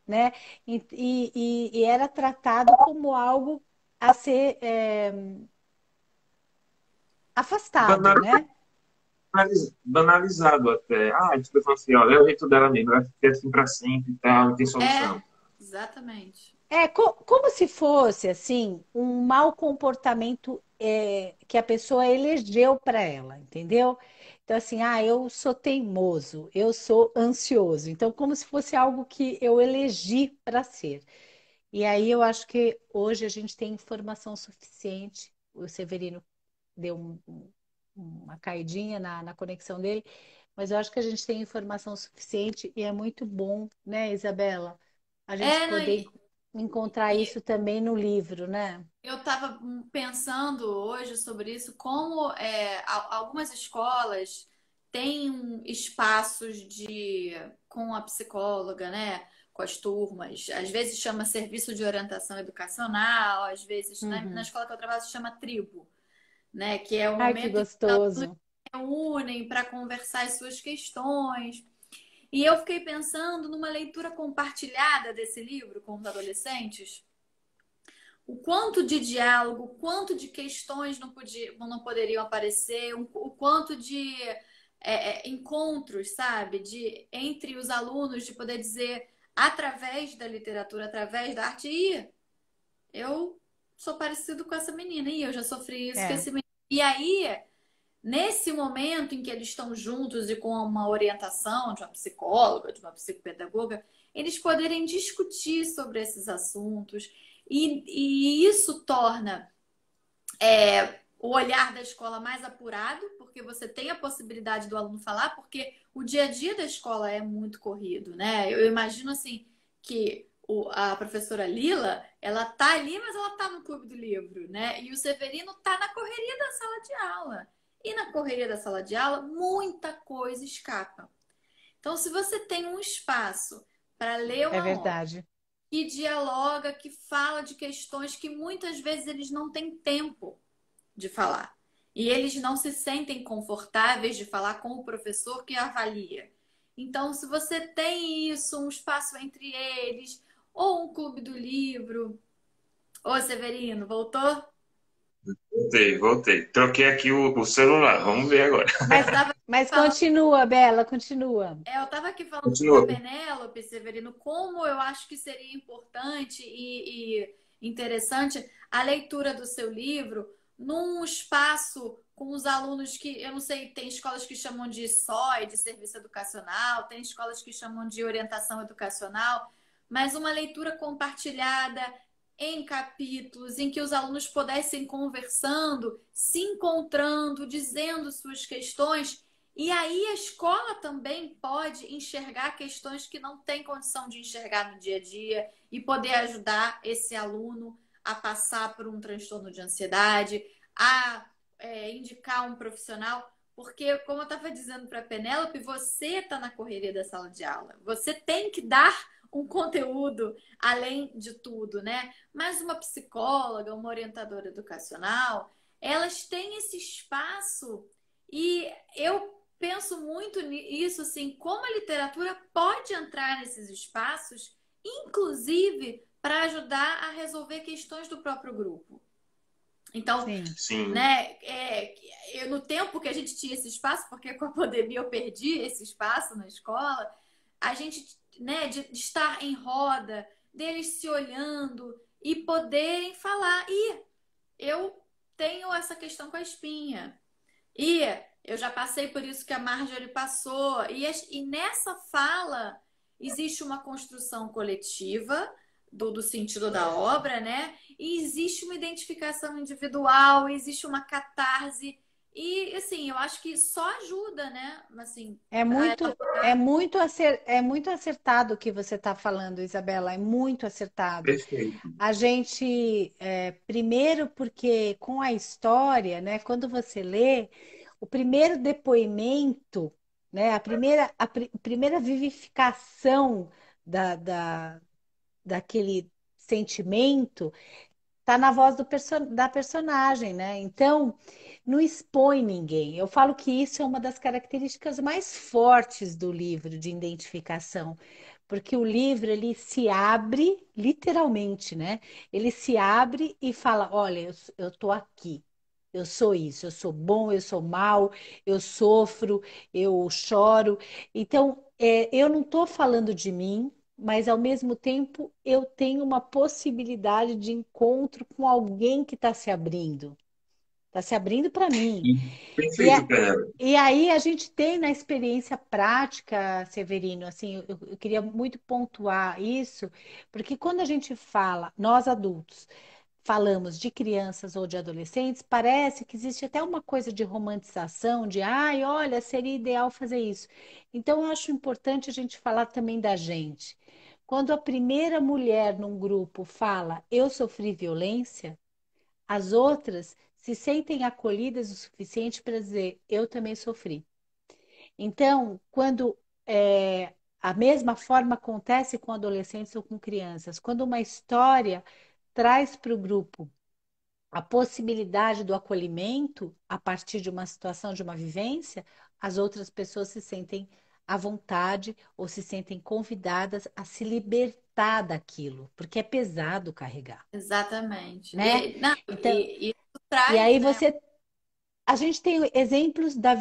Speaker 1: né? E era tratado como algo a ser afastado, né?
Speaker 3: Banalizado até. Ah, a pessoa assim, ó, é o jeito dela mesmo, vai ser assim para sempre e tal, não tem
Speaker 2: É,
Speaker 3: solução.
Speaker 2: exatamente.
Speaker 1: Como se fosse assim um mau comportamento que a pessoa elegeu para ela, entendeu? Então assim, eu sou teimoso, eu sou ansioso. Então como se fosse algo que eu elegi para ser. E aí eu acho que hoje a gente tem informação suficiente. O Severino deu uma caidinha na conexão dele, mas eu acho que a gente tem informação suficiente e é muito bom, né, Isabela? A gente
Speaker 2: Não,
Speaker 1: poder encontrar isso também no livro, né?
Speaker 2: eu estava pensando hoje sobre isso, como algumas escolas têm espaços com a psicóloga, né? Com as turmas. Às vezes chama serviço de orientação educacional, às vezes na
Speaker 1: Uhum.
Speaker 2: escola que eu trabalho se chama tribo, né? Que é o
Speaker 1: Ai, que
Speaker 2: momento em que os alunos
Speaker 1: gostoso.
Speaker 2: se reúnem para conversar as suas questões. E eu fiquei pensando numa leitura compartilhada desse livro com os adolescentes, o quanto de diálogo, o quanto de questões não poderiam aparecer, o quanto de encontros, sabe, entre os alunos, de poder dizer através da literatura, através da arte, eu sou parecido com essa menina, e eu já sofri isso com
Speaker 1: É,
Speaker 2: esse menino. E aí, nesse momento em que eles estão juntos e com uma orientação de uma psicóloga, de uma psicopedagoga, eles poderem discutir sobre esses assuntos. E isso torna o olhar da escola mais apurado, porque você tem a possibilidade do aluno falar, porque o dia a dia da escola é muito corrido, né? Eu imagino assim que a professora Lila, ela tá ali, mas ela tá no clube do livro, né? E o Severino tá na correria da sala de aula. E na correria da sala de aula, muita coisa escapa. Então, se você tem um espaço para ler
Speaker 1: é
Speaker 2: uma obra
Speaker 1: verdade.
Speaker 2: que dialoga, que fala de questões que muitas vezes eles não têm tempo de falar. E eles não se sentem confortáveis de falar com o professor que avalia. Então, se você tem isso, um espaço entre eles, ou um clube do livro. Ô, Severino, voltou?
Speaker 3: Voltei. Troquei aqui o celular. Vamos ver agora.
Speaker 2: Eu
Speaker 1: Mas,
Speaker 2: estava
Speaker 1: mas
Speaker 2: falando,
Speaker 1: continua, Bela, continua.
Speaker 2: eu estava aqui falando para a
Speaker 3: Continua.
Speaker 2: Penélope, Severino, como eu acho que seria importante e interessante a leitura do seu livro num espaço com os alunos que, eu não sei, tem escolas que chamam de SOI, de serviço educacional, tem escolas que chamam de orientação educacional, mas uma leitura compartilhada em capítulos, em que os alunos pudessem conversando, se encontrando, dizendo suas questões. E aí a escola também pode enxergar questões que não tem condição de enxergar no dia a dia e poder ajudar esse aluno a passar por um transtorno de ansiedade, a indicar um profissional. Porque, como eu estava dizendo para a Penélope, você está na correria da sala de aula. Você tem que dar um conteúdo além de tudo, né? Mas uma psicóloga, uma orientadora educacional, elas têm esse espaço e eu penso muito nisso, assim, como a literatura pode entrar nesses espaços, inclusive para ajudar a resolver questões do próprio grupo. Então,
Speaker 1: Sim,
Speaker 3: Sim.
Speaker 2: né, no tempo que a gente tinha esse espaço, porque com a pandemia eu perdi esse espaço na escola, a gente, né, de estar em roda, deles se olhando e poderem falar. E eu tenho essa questão com a espinha. E eu já passei por isso que a Marjorie passou. E nessa fala existe uma construção coletiva do sentido da obra, né? E existe uma identificação individual, existe uma catarse. E assim, eu acho que só ajuda, né? Assim,
Speaker 1: é
Speaker 2: a
Speaker 1: muito, é
Speaker 2: elaborar.
Speaker 1: muito, é muito acertado o que você está falando, Isabela, é muito acertado.
Speaker 3: Perfeito.
Speaker 1: A gente, primeiro porque com a história, né, quando você lê, o primeiro depoimento, né, a primeira vivificação daquele sentimento tá na voz da personagem, né? Então, não expõe ninguém. Eu falo que isso é uma das características mais fortes do livro de identificação, porque o livro ele se abre literalmente, né? Ele se abre e fala: olha, eu tô aqui. Eu sou isso, eu sou bom, eu sou mal, eu sofro, eu choro. Então, eu não estou falando de mim, mas ao mesmo tempo eu tenho uma possibilidade de encontro com alguém que está se abrindo para mim. E,
Speaker 3: Perfeito,
Speaker 1: é-
Speaker 3: Pera.
Speaker 1: e aí a gente tem na experiência prática, Severino, assim, eu queria muito pontuar isso, porque quando a gente fala, nós adultos, falamos de crianças ou de adolescentes, parece que existe até uma coisa de romantização, de ai, olha, seria ideal fazer isso. Então, eu acho importante a gente falar também da gente. Quando a primeira mulher num grupo fala, eu sofri violência, as outras se sentem acolhidas o suficiente para dizer, eu também sofri. Então, quando a mesma forma acontece com adolescentes ou com crianças, quando uma história traz para o grupo a possibilidade do acolhimento a partir de uma situação, de uma vivência, as outras pessoas se sentem à vontade ou se sentem convidadas a se libertar daquilo, porque é pesado carregar,
Speaker 2: Exatamente.
Speaker 1: né?
Speaker 2: Não,
Speaker 1: Então,
Speaker 2: e isso
Speaker 1: e
Speaker 2: traz,
Speaker 1: aí
Speaker 2: né?
Speaker 1: a gente tem exemplos da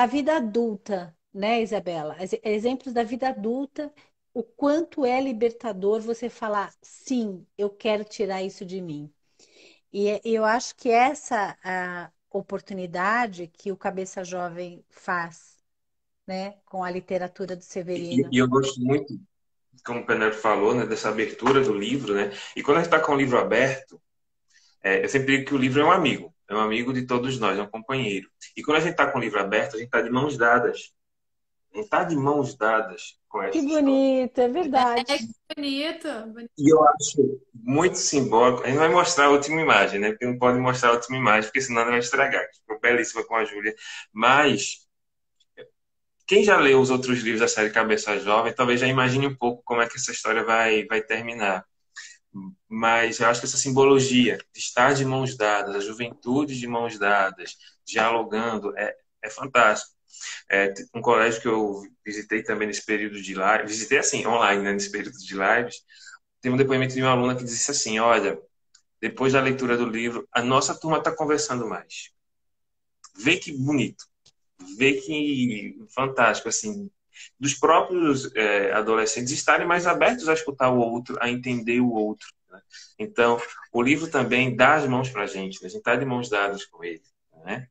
Speaker 1: vida adulta, né, Isabela? Exemplos da vida adulta, o quanto é libertador você falar, sim, eu quero tirar isso de mim. E eu acho que essa a oportunidade que o Cabeça Jovem faz, né, com a literatura do Severino.
Speaker 3: E eu gosto muito, como o Penelope falou, né, dessa abertura do livro, né? E quando a gente está com o livro aberto, eu sempre digo que o livro é um amigo de todos nós, é um companheiro. E quando a gente está com o livro aberto, a gente está de mãos dadas. A gente está de mãos dadas com
Speaker 1: Que
Speaker 3: essa história.
Speaker 1: bonito, é
Speaker 2: É
Speaker 1: verdade.
Speaker 2: que bonito, bonito.
Speaker 3: E eu acho muito simbólico. A gente vai mostrar a última imagem, né? Porque não pode mostrar a última imagem, porque senão não vai estragar. Ficou belíssima com a Júlia. Mas quem já leu os outros livros da série Cabeça Jovem, talvez já imagine um pouco como é que essa história vai terminar. Mas eu acho que essa simbologia de estar de mãos dadas, a juventude de mãos dadas, dialogando, é fantástico. Um colégio que eu visitei também nesse período de live, visitei assim, online, né, nesse período de lives, tem um depoimento de uma aluna que disse assim, olha, depois da leitura do livro, a nossa turma está conversando mais. Vê que bonito, vê que fantástico, assim, dos próprios adolescentes estarem mais abertos a escutar o outro, a entender o outro. Né? Então, o livro também dá as mãos para a gente, né? A gente está de mãos dadas com ele. Né?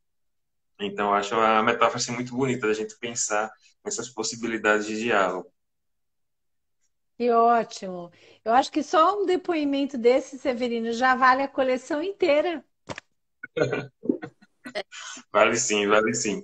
Speaker 3: Então, eu acho a metáfora assim, muito bonita da gente pensar nessas possibilidades de diálogo.
Speaker 1: Que ótimo. Eu acho que só um depoimento desse, Severino, já vale a coleção inteira.
Speaker 3: Vale sim, vale sim.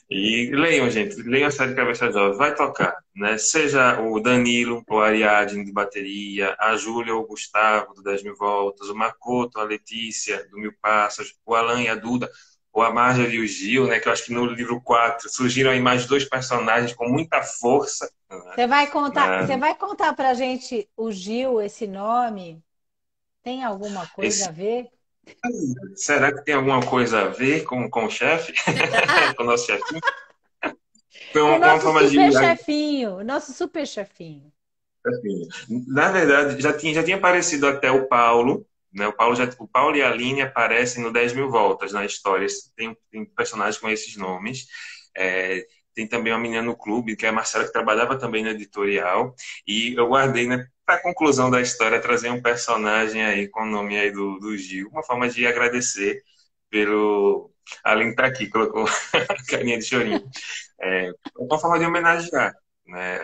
Speaker 3: E leiam, gente, leiam a série Cabeça Jovem, vai tocar, né? Seja o Danilo, o Ariadne de bateria, a Júlia ou o Gustavo do 10 Mil Voltas, o Makoto, a Letícia do Mil Passos, o Alan e a Duda, ou a Marjorie e o Gil, né? Que eu acho que no livro 4 surgiram aí mais dois personagens com muita força, né?
Speaker 1: Você
Speaker 3: Na-
Speaker 1: vai contar pra gente o Gil, esse nome? Tem alguma coisa
Speaker 3: esse,
Speaker 1: a ver?
Speaker 3: será que tem alguma coisa a ver com o chefe?
Speaker 2: Será?
Speaker 3: Com o nosso chefinho? Foi
Speaker 1: Com o
Speaker 3: uma
Speaker 1: nosso
Speaker 3: forma de
Speaker 1: super chefinho, nosso super chefinho.
Speaker 3: assim, na verdade, já tinha aparecido até o Paulo, né? O Paulo e a Aline aparecem no 10 Mil Voltas na história. Tem personagens com esses nomes. É, tem também uma menina no clube, que é a Marcela, que trabalhava também no editorial. E eu guardei, né, para a conclusão da história, trazer um personagem aí com o nome aí do Gil. Uma forma de agradecer pelo... A Aline tá aqui, colocou a carinha de chorinho. Uma forma de homenagear, né?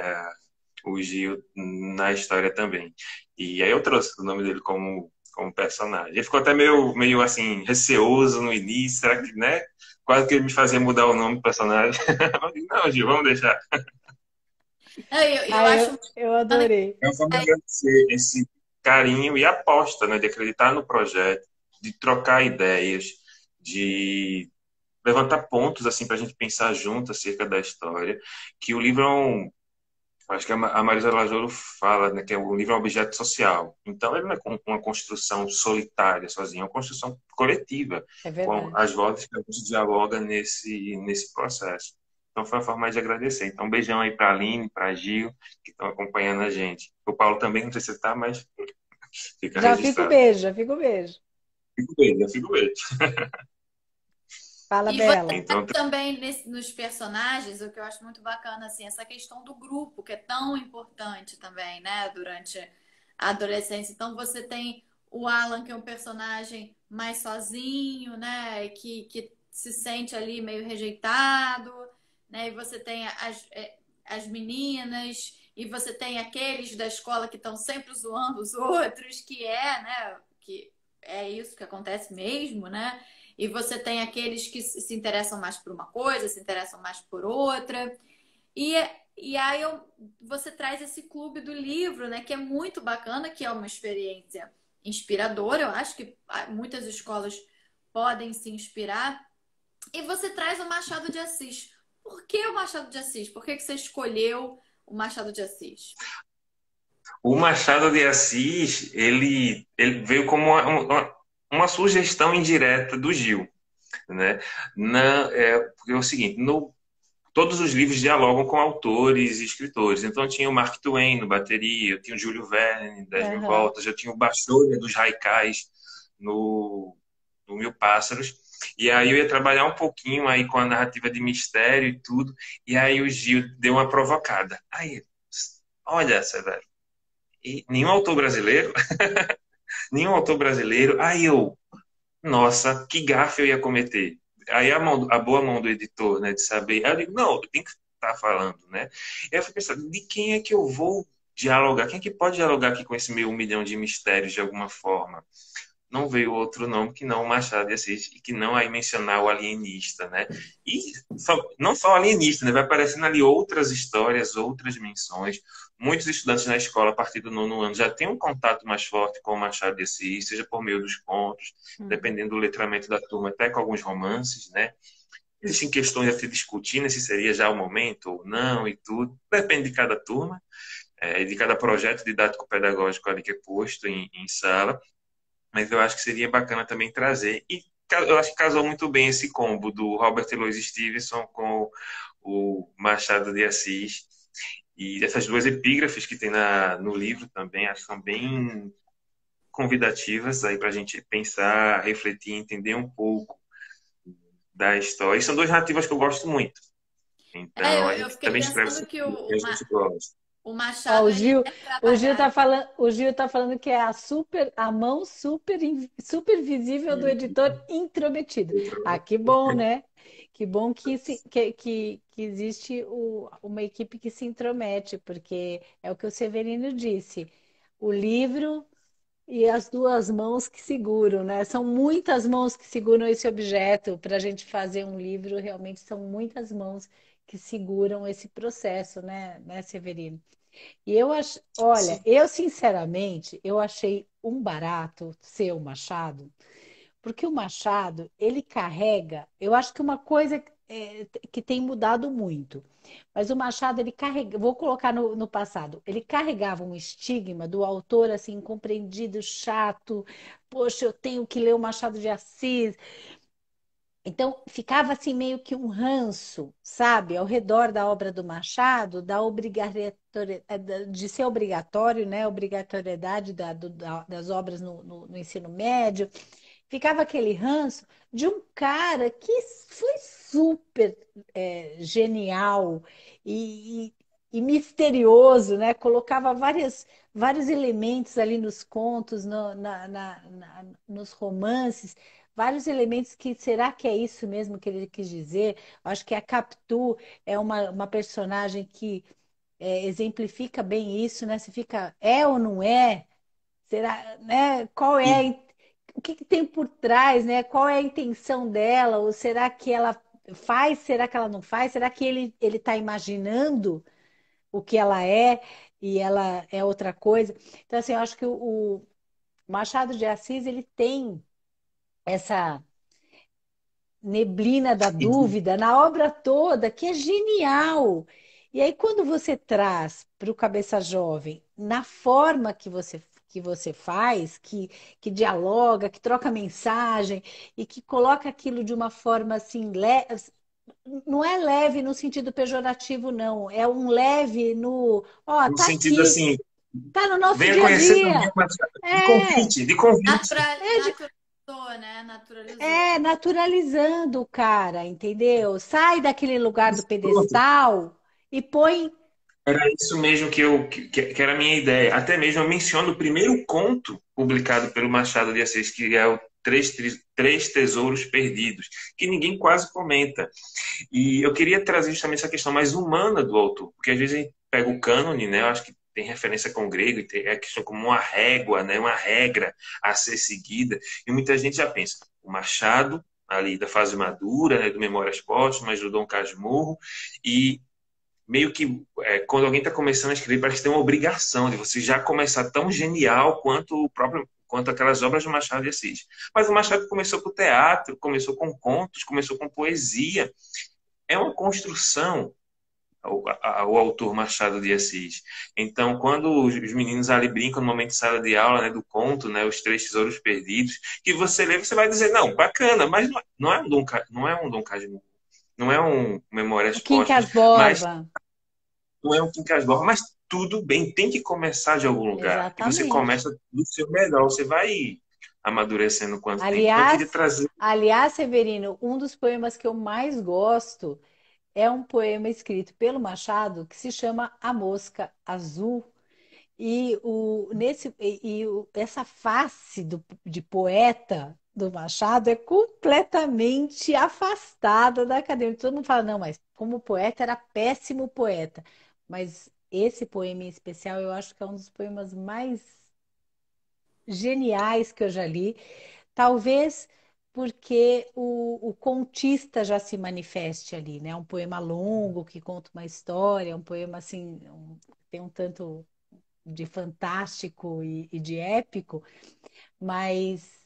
Speaker 3: O Gil na história também. E aí eu trouxe o nome dele como personagem. Ele ficou até meio assim, receoso no início, será que, né? Quase que ele me fazia mudar o nome do personagem. Não, Gil, vamos deixar.
Speaker 2: Eu
Speaker 1: Ah,
Speaker 2: acho
Speaker 1: eu adorei.
Speaker 3: É uma forma de agradecer esse carinho e aposta, né? De acreditar no projeto, de trocar ideias, de levantar pontos assim para a gente pensar junto acerca da história, que o livro é acho que a Marisa Lajolo fala, né, que o livro é um objeto social. Então, ele não é uma construção solitária, sozinha, é uma construção coletiva,
Speaker 1: É
Speaker 3: com
Speaker 1: verdade.
Speaker 3: as vozes que a gente dialoga nesse processo. Então, foi uma forma de agradecer. Então, um beijão aí para a Aline, para a Gil, que estão acompanhando a gente. O Paulo também, não sei se você está, mas fica
Speaker 1: Já fica o
Speaker 3: registrado.
Speaker 1: beijo, já fica o beijo.
Speaker 3: Fico bem, eu fico bem.
Speaker 1: Fala,
Speaker 2: E você
Speaker 1: Bela.
Speaker 3: Então,
Speaker 2: também nos personagens, o que eu acho muito bacana, assim, essa questão do grupo, que é tão importante também, né, durante a adolescência. Então você tem o Alan, que é um personagem mais sozinho, né, que se sente ali meio rejeitado, né, e você tem as meninas, e você tem aqueles da escola que estão sempre zoando os outros, né, que é isso que acontece mesmo, né? E você tem aqueles que se interessam mais por uma coisa, se interessam mais por outra. E, e aí você traz esse clube do livro, né? Que é muito bacana, que é uma experiência inspiradora. Eu acho que muitas escolas podem se inspirar. E você traz o Machado de Assis. Por que o Machado de Assis? Por que você escolheu o Machado de Assis?
Speaker 3: o Machado de Assis, ele veio como uma sugestão indireta do Gil, né? Porque é o seguinte, todos os livros dialogam com autores e escritores. Então, tinha o Mark Twain no bateria, eu tinha o Júlio Verne, em 10 Mil
Speaker 1: Aham.
Speaker 3: Voltas, eu tinha o Bachoya dos Haikais no Mil Pássaros. E aí eu ia trabalhar um pouquinho aí com a narrativa de mistério e tudo. E aí o Gil deu uma provocada. Aí, olha, Severo, e nenhum autor brasileiro, nenhum autor brasileiro. Aí eu, nossa, que gafe eu ia cometer. Aí a boa mão do editor, né, de saber. Aí eu digo, não, eu tenho que estar falando, né? E aí eu fui pensando, de quem é que eu vou dialogar? Quem é que pode dialogar aqui com esse meu 1 milhão de mistérios de alguma forma? Não veio outro nome que não o Machado de Assis e que não aí mencionar o alienista, né? E não só o alienista, né? Vai aparecendo ali outras histórias, outras dimensões. Muitos estudantes na escola, a partir do 9º ano, já têm um contato mais forte com o Machado de Assis, seja por meio dos contos,
Speaker 1: Uhum.
Speaker 3: dependendo do letramento da turma, até com alguns romances, né? Existem questões a se discutir, né, se seria já o momento ou não e tudo. Depende de cada turma, de cada projeto didático-pedagógico ali que é posto em sala. Mas eu acho que seria bacana também trazer. E eu acho que casou muito bem esse combo do Robert Louis Stevenson com o Machado de Assis. E essas duas epígrafes que tem no livro também, acho que são bem convidativas aí para a gente pensar, refletir, entender um pouco da história. E são duas narrativas que eu gosto muito. Então, a
Speaker 2: Eu
Speaker 3: gente
Speaker 2: fiquei
Speaker 3: também escreve
Speaker 2: pensando
Speaker 3: sobre
Speaker 2: que
Speaker 3: o que a gente gosta.
Speaker 2: o
Speaker 1: Ó,
Speaker 2: Machado ele é
Speaker 1: O Gil tá
Speaker 2: trabalhado.
Speaker 1: falando, o Gil tá falando que é a mão super visível do editor intrometido. Ah, que bom, né? Que bom que existe uma equipe que se intromete, porque é o que o Severino disse. O livro e as duas mãos que seguram, né? São muitas mãos que seguram esse objeto. Para a gente fazer um livro, realmente são muitas mãos que seguram esse processo, né, Severino? E olha, eu sinceramente, eu achei um barato ser o Machado, porque o Machado, ele carrega, eu acho que uma coisa que tem mudado muito, mas o Machado, ele carrega, vou colocar no passado, ele carregava um estigma do autor assim, incompreendido, chato, poxa, eu tenho que ler o Machado de Assis, então, ficava assim meio que um ranço, sabe, ao redor da obra do Machado, de ser obrigatório, né, obrigatoriedade das obras no ensino médio. Ficava aquele ranço de um cara que foi super genial e, e misterioso, né? Colocava vários elementos ali nos contos, nos romances vários elementos que será que é isso mesmo que ele quis dizer? Eu acho que a Capitu é uma personagem que exemplifica bem isso, né? Se fica é ou não é? Será, né? Qual é
Speaker 3: E,
Speaker 1: o que tem por trás, né? Qual é a intenção dela? Ou será que ela faz? Será que ela não faz? Será que ele está imaginando o que ela é e ela é outra coisa? Então, assim, eu acho que o Machado de Assis ele tem essa neblina da
Speaker 3: e
Speaker 1: dúvida na obra toda, que é genial. E aí, quando você traz para o Cabeça Jovem, na forma que você faz, que dialoga, que troca mensagem e que coloca aquilo de uma forma assim, não é leve no sentido pejorativo, não. É um leve no, ó,
Speaker 3: no
Speaker 1: tá
Speaker 3: sentido
Speaker 1: aqui,
Speaker 3: assim,
Speaker 1: tá no nosso
Speaker 3: venha
Speaker 1: dia a
Speaker 3: conhecer também
Speaker 1: dia.
Speaker 3: o Machado. De
Speaker 1: É,
Speaker 3: convite, de convite.
Speaker 2: Naturalizou, né? Naturalizou.
Speaker 1: naturalizando o cara, entendeu? Sai daquele lugar do
Speaker 3: Pronto.
Speaker 1: pedestal e põe.
Speaker 3: Era isso mesmo que era a minha ideia. Até mesmo eu menciono o primeiro conto publicado pelo Machado de Assis, que é o Três Tesouros Perdidos, que ninguém quase comenta. E eu queria trazer justamente essa questão mais humana do autor, porque às vezes a gente pega o cânone, né? Eu acho que tem referência com o grego e tem a questão como uma régua, né? Uma regra a ser seguida. E muita gente já pensa, o Machado, ali da fase madura, né? Do Memórias Póstumas, do Dom Casmurro, e meio que quando alguém está começando a escrever, parece que tem uma obrigação de você já começar tão genial quanto o próprio quanto aquelas obras do Machado de Assis. Mas o Machado começou com teatro, começou com contos, começou com poesia. É uma construção o autor Machado de Assis. Então, quando os meninos ali brincam no momento de sala de aula, né, do conto, né, os Três Tesouros Perdidos, que você lê, você vai dizer, não, bacana, mas não é um Dom Casmurro, não é um Memórias
Speaker 1: O
Speaker 3: Póstumas,
Speaker 1: Quincas
Speaker 3: mas
Speaker 1: Borba.
Speaker 3: não é um Quincas Borba, mas tudo bem, tem que começar de algum lugar. E você
Speaker 1: Exatamente.
Speaker 3: começa do seu melhor, você vai amadurecendo com o tempo. Então, eu queria
Speaker 1: Aliás,
Speaker 3: trazer.
Speaker 1: aliás, Severino, um dos poemas que eu mais gosto é um poema escrito pelo Machado que se chama A Mosca Azul. Essa face de poeta do Machado é completamente afastada da academia. Todo mundo fala, não, mas como poeta era péssimo poeta. Mas esse poema em especial eu acho que é um dos poemas mais geniais que eu já li. Talvez porque o contista já se manifeste ali, né? Um poema longo que conta uma história, um poema assim, tem um tanto de fantástico e de épico, mas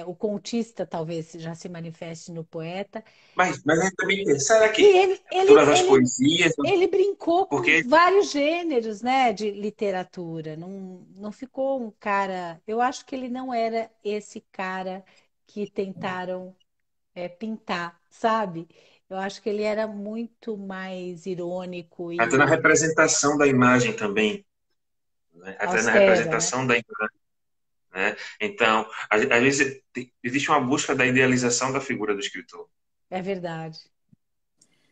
Speaker 1: o contista talvez já se manifeste no poeta.
Speaker 3: Mas a gente também pensa, será
Speaker 1: E
Speaker 3: que
Speaker 1: ele, ele,
Speaker 3: todas as
Speaker 1: ele,
Speaker 3: poesias.
Speaker 1: ele brincou com
Speaker 3: Porque
Speaker 1: vários gêneros, né, de literatura. Não, não ficou um cara. Eu acho que ele não era esse cara que tentaram pintar, sabe? Eu acho que ele era muito mais irônico
Speaker 3: até na
Speaker 1: e
Speaker 3: representação da imagem também, né? Até na
Speaker 1: austero, né?
Speaker 3: representação da imagem, né? Então, às vezes existe uma busca da idealização da figura do escritor.
Speaker 1: É verdade.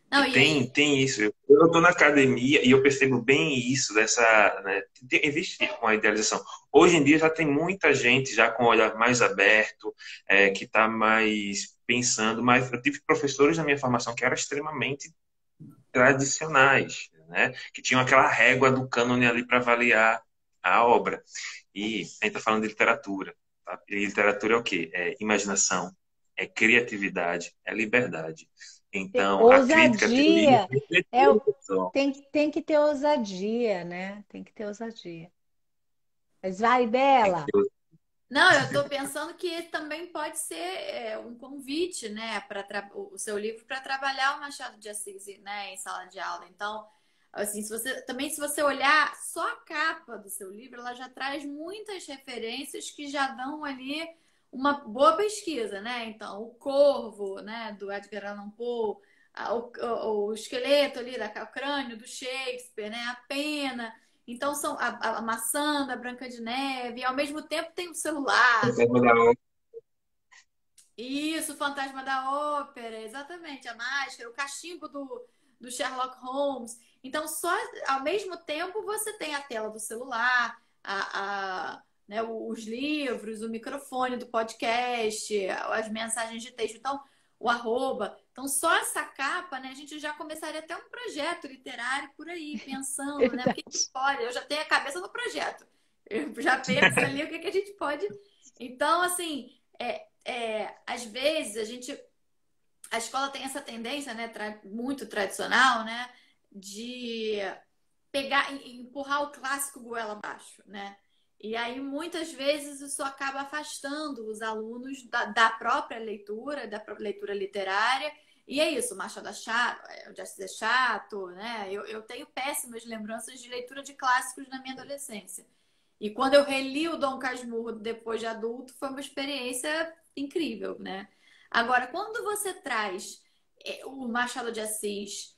Speaker 3: E
Speaker 2: Não,
Speaker 3: tem isso. Eu estou na academia e eu percebo bem isso, dessa, né? Existe uma idealização. Hoje em dia já tem muita gente já com o olhar mais aberto, que está mais pensando, mas eu tive professores na minha formação que eram extremamente tradicionais, né? Que tinham aquela régua do cânone ali para avaliar a obra. E a gente está falando de literatura. Tá? E literatura é o quê? É imaginação, é criatividade, é liberdade. Então, a crítica, a teoria,
Speaker 1: Ousadia. É,
Speaker 3: só.
Speaker 1: tem que ter ousadia, né? Tem que ter ousadia. Mas vai,
Speaker 3: Tem que
Speaker 1: Bela.
Speaker 3: ter.
Speaker 2: não, eu estou pensando que também pode ser um convite, né, para o seu livro para trabalhar o Machado de Assis, né, em sala de aula. Então, assim, se você olhar só a capa do seu livro, ela já traz muitas referências que já dão ali uma boa pesquisa, né? Então, o Corvo, né, do Edgar Allan Poe, o esqueleto ali, o crânio do Shakespeare, né, a pena. Então são a maçã da Branca de Neve, e ao mesmo tempo tem o celular. Isso, o fantasma da ópera, exatamente, a máscara, o cachimbo do Sherlock Holmes. Então, só ao mesmo tempo você tem a tela do celular, né, os livros, o microfone do podcast, as mensagens de texto, então, o arroba. Então, só essa capa, né, a gente já começaria até um projeto literário por aí, pensando, né? Porque a gente
Speaker 1: Verdade.
Speaker 2: pode, eu já tenho a cabeça no projeto. Eu já penso ali o que, que a gente pode. Então, assim, às vezes a escola tem essa tendência, né, muito tradicional, né, de pegar e empurrar o clássico goela abaixo, né? E aí muitas vezes isso acaba afastando os alunos da própria leitura literária. E é isso, Machado é chato, o de Assis é chato, né? Eu tenho péssimas lembranças de leitura de clássicos na minha adolescência. E quando eu reli o Dom Casmurro depois de adulto, foi uma experiência incrível, né? Agora, quando você traz o Machado de Assis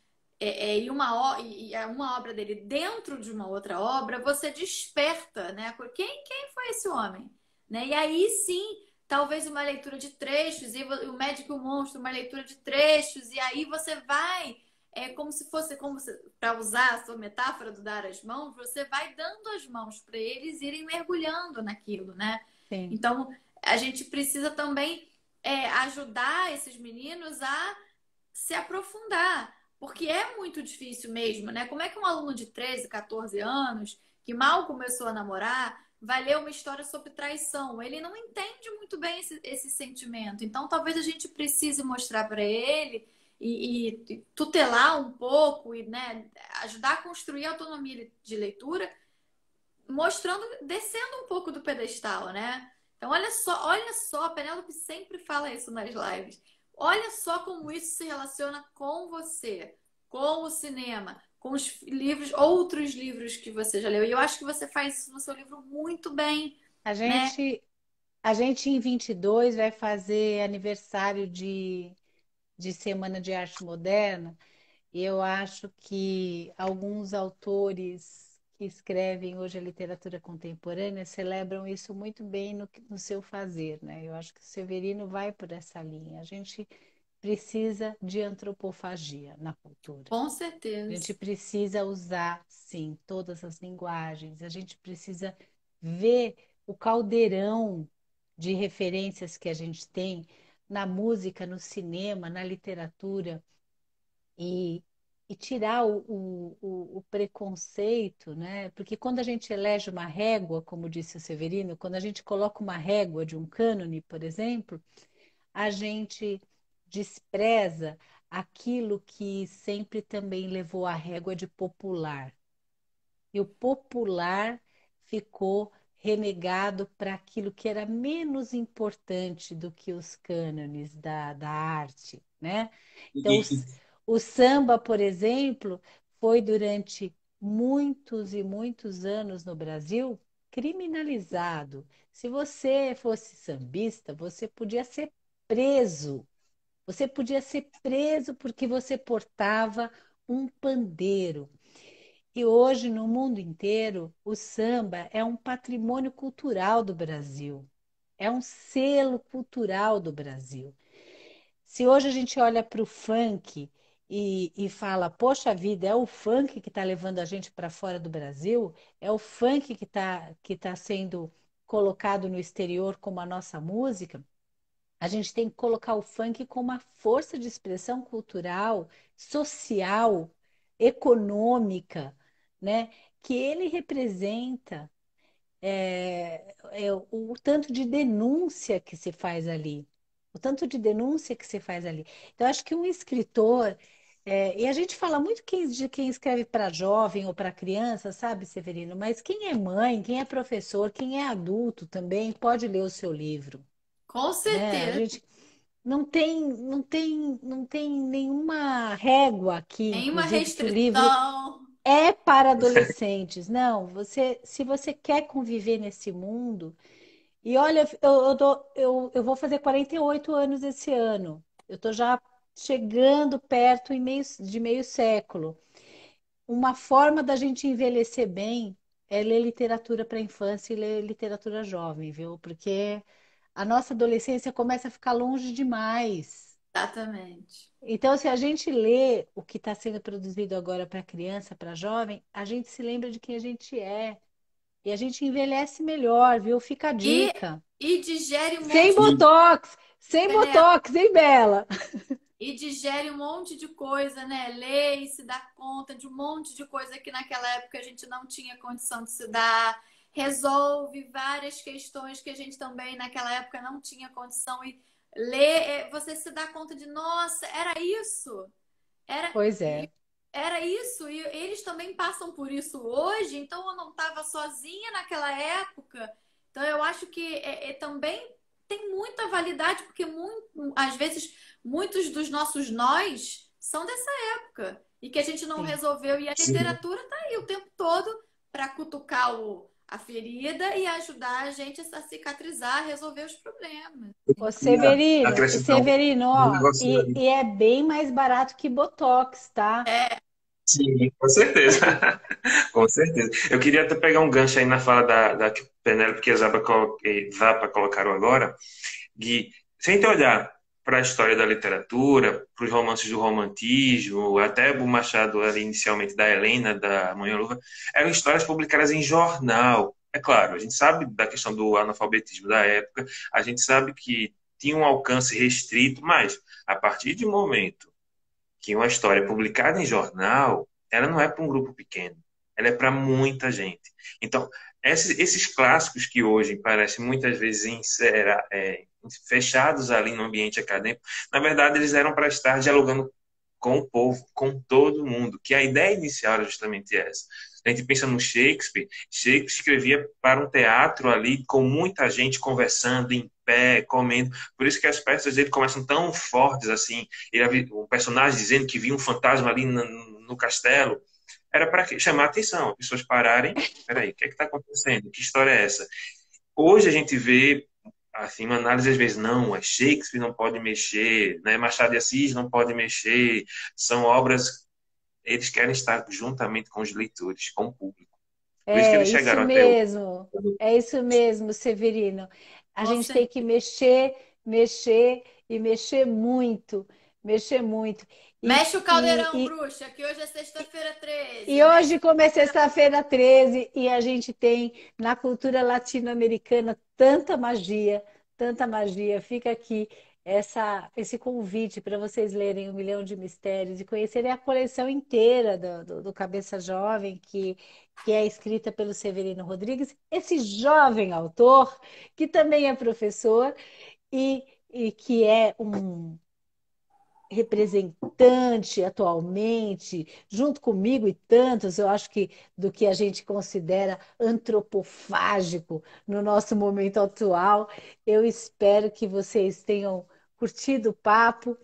Speaker 2: uma obra dele dentro de uma outra obra, você desperta, né? Quem foi esse homem? Né? E aí sim, talvez uma leitura de trechos, e o Médico e o Monstro, uma leitura de trechos, e aí você vai como se fosse, para usar a sua metáfora do dar as mãos, você vai dando as mãos para eles irem mergulhando naquilo, né?
Speaker 1: Sim.
Speaker 2: Então, a gente precisa também ajudar esses meninos a se aprofundar, porque é muito difícil mesmo, né? Como é que um aluno de 13, 14 anos, que mal começou a namorar, vai ler uma história sobre traição? Ele não entende muito bem esse sentimento. Então, talvez a gente precise mostrar para ele e tutelar um pouco e, né, ajudar a construir a autonomia de leitura, mostrando, descendo um pouco do pedestal, né? Então, olha só, a Penélope sempre fala isso nas lives. Olha só como isso se relaciona com você, com o cinema, com os livros, outros livros que você já leu. E eu acho que você faz isso no seu livro muito bem,
Speaker 1: A
Speaker 2: né?
Speaker 1: gente, a gente em 22 vai fazer aniversário de de Semana de Arte Moderna, e eu acho que alguns autores que escrevem hoje a literatura contemporânea celebram isso muito bem no seu fazer, né? Eu acho que o Severino vai por essa linha. A gente precisa de antropofagia na cultura.
Speaker 2: Com
Speaker 1: A gente
Speaker 2: certeza.
Speaker 1: precisa usar, sim, todas as linguagens. A gente precisa ver o caldeirão de referências que a gente tem na música, no cinema, na literatura e, e tirar o preconceito, né? Porque quando a gente elege uma régua, como disse o Severino, quando a gente coloca uma régua de um cânone, por exemplo, a gente despreza aquilo que sempre também levou a régua de popular. E o popular ficou renegado para aquilo que era menos importante do que os cânones da arte, né? Então,
Speaker 3: E,
Speaker 1: o samba, por exemplo, foi durante muitos e muitos anos no Brasil criminalizado. Se você fosse sambista, você podia ser preso. Você podia ser preso porque você portava um pandeiro. E hoje, no mundo inteiro, o samba é um patrimônio cultural do Brasil, é um selo cultural do Brasil. Se hoje a gente olha para o funk e fala, poxa vida, é o funk que está levando a gente para fora do Brasil, é o funk que tá sendo colocado no exterior como a nossa música, a gente tem que colocar o funk como uma força de expressão cultural, social, econômica, né? Que ele representa o tanto de denúncia que se faz ali. O tanto de denúncia que se faz ali. Então, acho que um escritor, e a gente fala muito de quem escreve para jovem ou para criança, sabe, Severino? Mas quem é mãe, quem é professor, quem é adulto também pode ler o seu livro,
Speaker 2: Com
Speaker 1: né? A
Speaker 2: certeza.
Speaker 1: gente não tem nenhuma régua aqui,
Speaker 2: Nenhuma
Speaker 1: inclusive, que o livro
Speaker 2: restrição.
Speaker 1: é para adolescentes. Não, se você quer conviver nesse mundo, e olha, eu vou fazer 48 anos esse ano. Eu estou já chegando perto de meio século. Uma forma da gente envelhecer bem é ler literatura para infância e ler literatura jovem, viu? Porque a nossa adolescência começa a ficar longe demais.
Speaker 2: Exatamente.
Speaker 1: Então, se a gente lê o que está sendo produzido agora para criança, para jovem, a gente se lembra de quem a gente é. E a gente envelhece melhor, viu? Fica a
Speaker 2: E,
Speaker 1: dica.
Speaker 2: e digere um
Speaker 1: Sem
Speaker 2: monte de
Speaker 1: botox! Sem
Speaker 2: coisa,
Speaker 1: botox, hein, Bela?
Speaker 2: e digere um monte de coisa, né? Lê e se dá conta de um monte de coisa que naquela época a gente não tinha condição de se dar. Resolve várias questões que a gente também naquela época não tinha condição e lê, você se dá conta de, nossa, era isso. Era,
Speaker 1: Pois
Speaker 2: e
Speaker 1: é,
Speaker 2: era isso, e eles também passam por isso hoje, então eu não estava sozinha naquela época. Então eu acho que também tem muita validade, porque às vezes muitos dos nossos nós são dessa época e que a gente não
Speaker 1: sim.
Speaker 2: resolveu. E a
Speaker 3: sim,
Speaker 2: literatura está aí o tempo todo para cutucar a ferida e ajudar a gente a cicatrizar, a resolver os problemas.
Speaker 1: Ô,
Speaker 3: queria
Speaker 1: Severino,
Speaker 3: acrescentar
Speaker 1: Severino,
Speaker 3: um
Speaker 1: ó,
Speaker 3: negócio
Speaker 1: e,
Speaker 3: aí.
Speaker 1: e é bem mais barato que botox, tá?
Speaker 3: Sim, com certeza. Com certeza. Eu queria até pegar um gancho aí na fala da Penélope que a Zapa colocaram agora, Gui, se a gente olhar para a história da literatura, para os romances do romantismo, até o Machado ali inicialmente da Helena, da Manhã Luva, eram histórias publicadas em jornal. É claro, a gente sabe da questão do analfabetismo da época, a gente sabe que tinha um alcance restrito, mas a partir de um momento que uma história é publicada em jornal, ela não é para um grupo pequeno, ela é para muita gente. Então, esses clássicos que hoje parecem muitas vezes fechados ali no ambiente acadêmico, na verdade eles eram para estar dialogando com o povo, com todo mundo, que a ideia inicial era justamente essa. A gente pensa no Shakespeare, Shakespeare escrevia para um teatro ali com muita gente conversando em pé, comendo. Por isso que as peças dele começam tão fortes assim. O personagem dizendo que viu um fantasma ali no castelo. Era para chamar a atenção, as pessoas pararem. Peraí, o que é que está acontecendo? Que história é essa? Hoje a gente vê assim, uma análise às vezes, não, é Shakespeare não pode mexer, né? Machado de Assis não pode mexer, são obras, eles querem estar juntamente com os leitores, com o público. Por isso que eles chegaram até o...
Speaker 1: É isso mesmo, Severino. A
Speaker 2: Com
Speaker 1: gente tem que
Speaker 2: certeza.
Speaker 1: mexer, mexer e mexer muito. E,
Speaker 2: Mexe o
Speaker 1: e,
Speaker 2: caldeirão,
Speaker 1: e,
Speaker 2: bruxa, que hoje é sexta-feira 13.
Speaker 1: e
Speaker 2: Mexe
Speaker 1: hoje,
Speaker 2: o
Speaker 1: como é
Speaker 2: caldeirão.
Speaker 1: sexta-feira 13 e a gente tem na cultura latino-americana tanta magia, fica aqui esse convite para vocês lerem 1 Milhão de Mistérios e conhecerem a coleção inteira do Cabeça Jovem, que é escrita pelo Severino Rodrigues, esse jovem autor, que também é professor e que é um representante atualmente, junto comigo e tantos, eu acho que do que a gente considera antropofágico no nosso momento atual. Eu espero que vocês tenham curtido o papo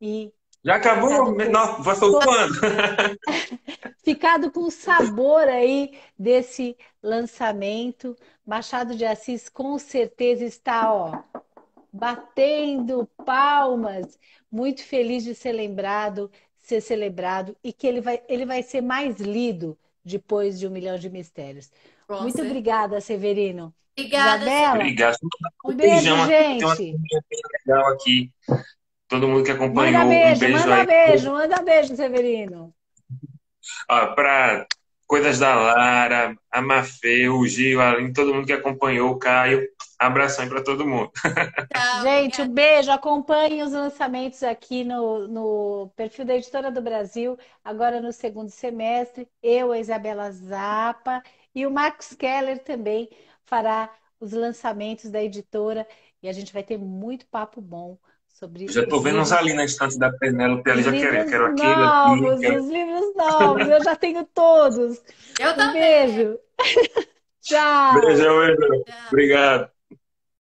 Speaker 1: e
Speaker 3: Já acabou?
Speaker 1: ficado com,
Speaker 3: Não, passou quando?
Speaker 1: ficado com o sabor aí desse lançamento. Machado de Assis com certeza está, ó, batendo palmas, muito feliz de ser celebrado e que ele vai ser mais lido depois de 1 Milhão de Mistérios.
Speaker 2: Com
Speaker 1: Muito
Speaker 2: certeza.
Speaker 1: obrigada, Severino.
Speaker 2: Obrigada,
Speaker 1: Isabela,
Speaker 3: Obrigado.
Speaker 1: um
Speaker 3: Um
Speaker 1: beijo,
Speaker 3: beijão aqui, tem uma
Speaker 1: gente.
Speaker 3: turminha bem legal aqui. Todo mundo que acompanhou, um beijo aí.
Speaker 1: Manda beijo, Severino.
Speaker 3: Para Coisas da Lara, a Mafê, o Gil, a Aline, todo mundo que acompanhou, o Caio. Abração aí para todo mundo.
Speaker 2: tchau.
Speaker 1: Gente, um
Speaker 2: Obrigada.
Speaker 1: beijo. Acompanhe os lançamentos aqui no perfil da Editora do Brasil, agora no segundo semestre. Eu, a Isabela Zappa e o Marcos Keller também fará os lançamentos da editora e a gente vai ter muito papo bom sobre
Speaker 3: Já estou vendo uns ali na estante da Penélope, ali já quero, quero aquele aqui, quero...
Speaker 1: os livros novos. Eu já tenho todos.
Speaker 2: Eu
Speaker 1: Um
Speaker 2: também.
Speaker 1: beijo. Tchau.
Speaker 3: Beijão, beijão.
Speaker 2: Tchau.
Speaker 3: Obrigado.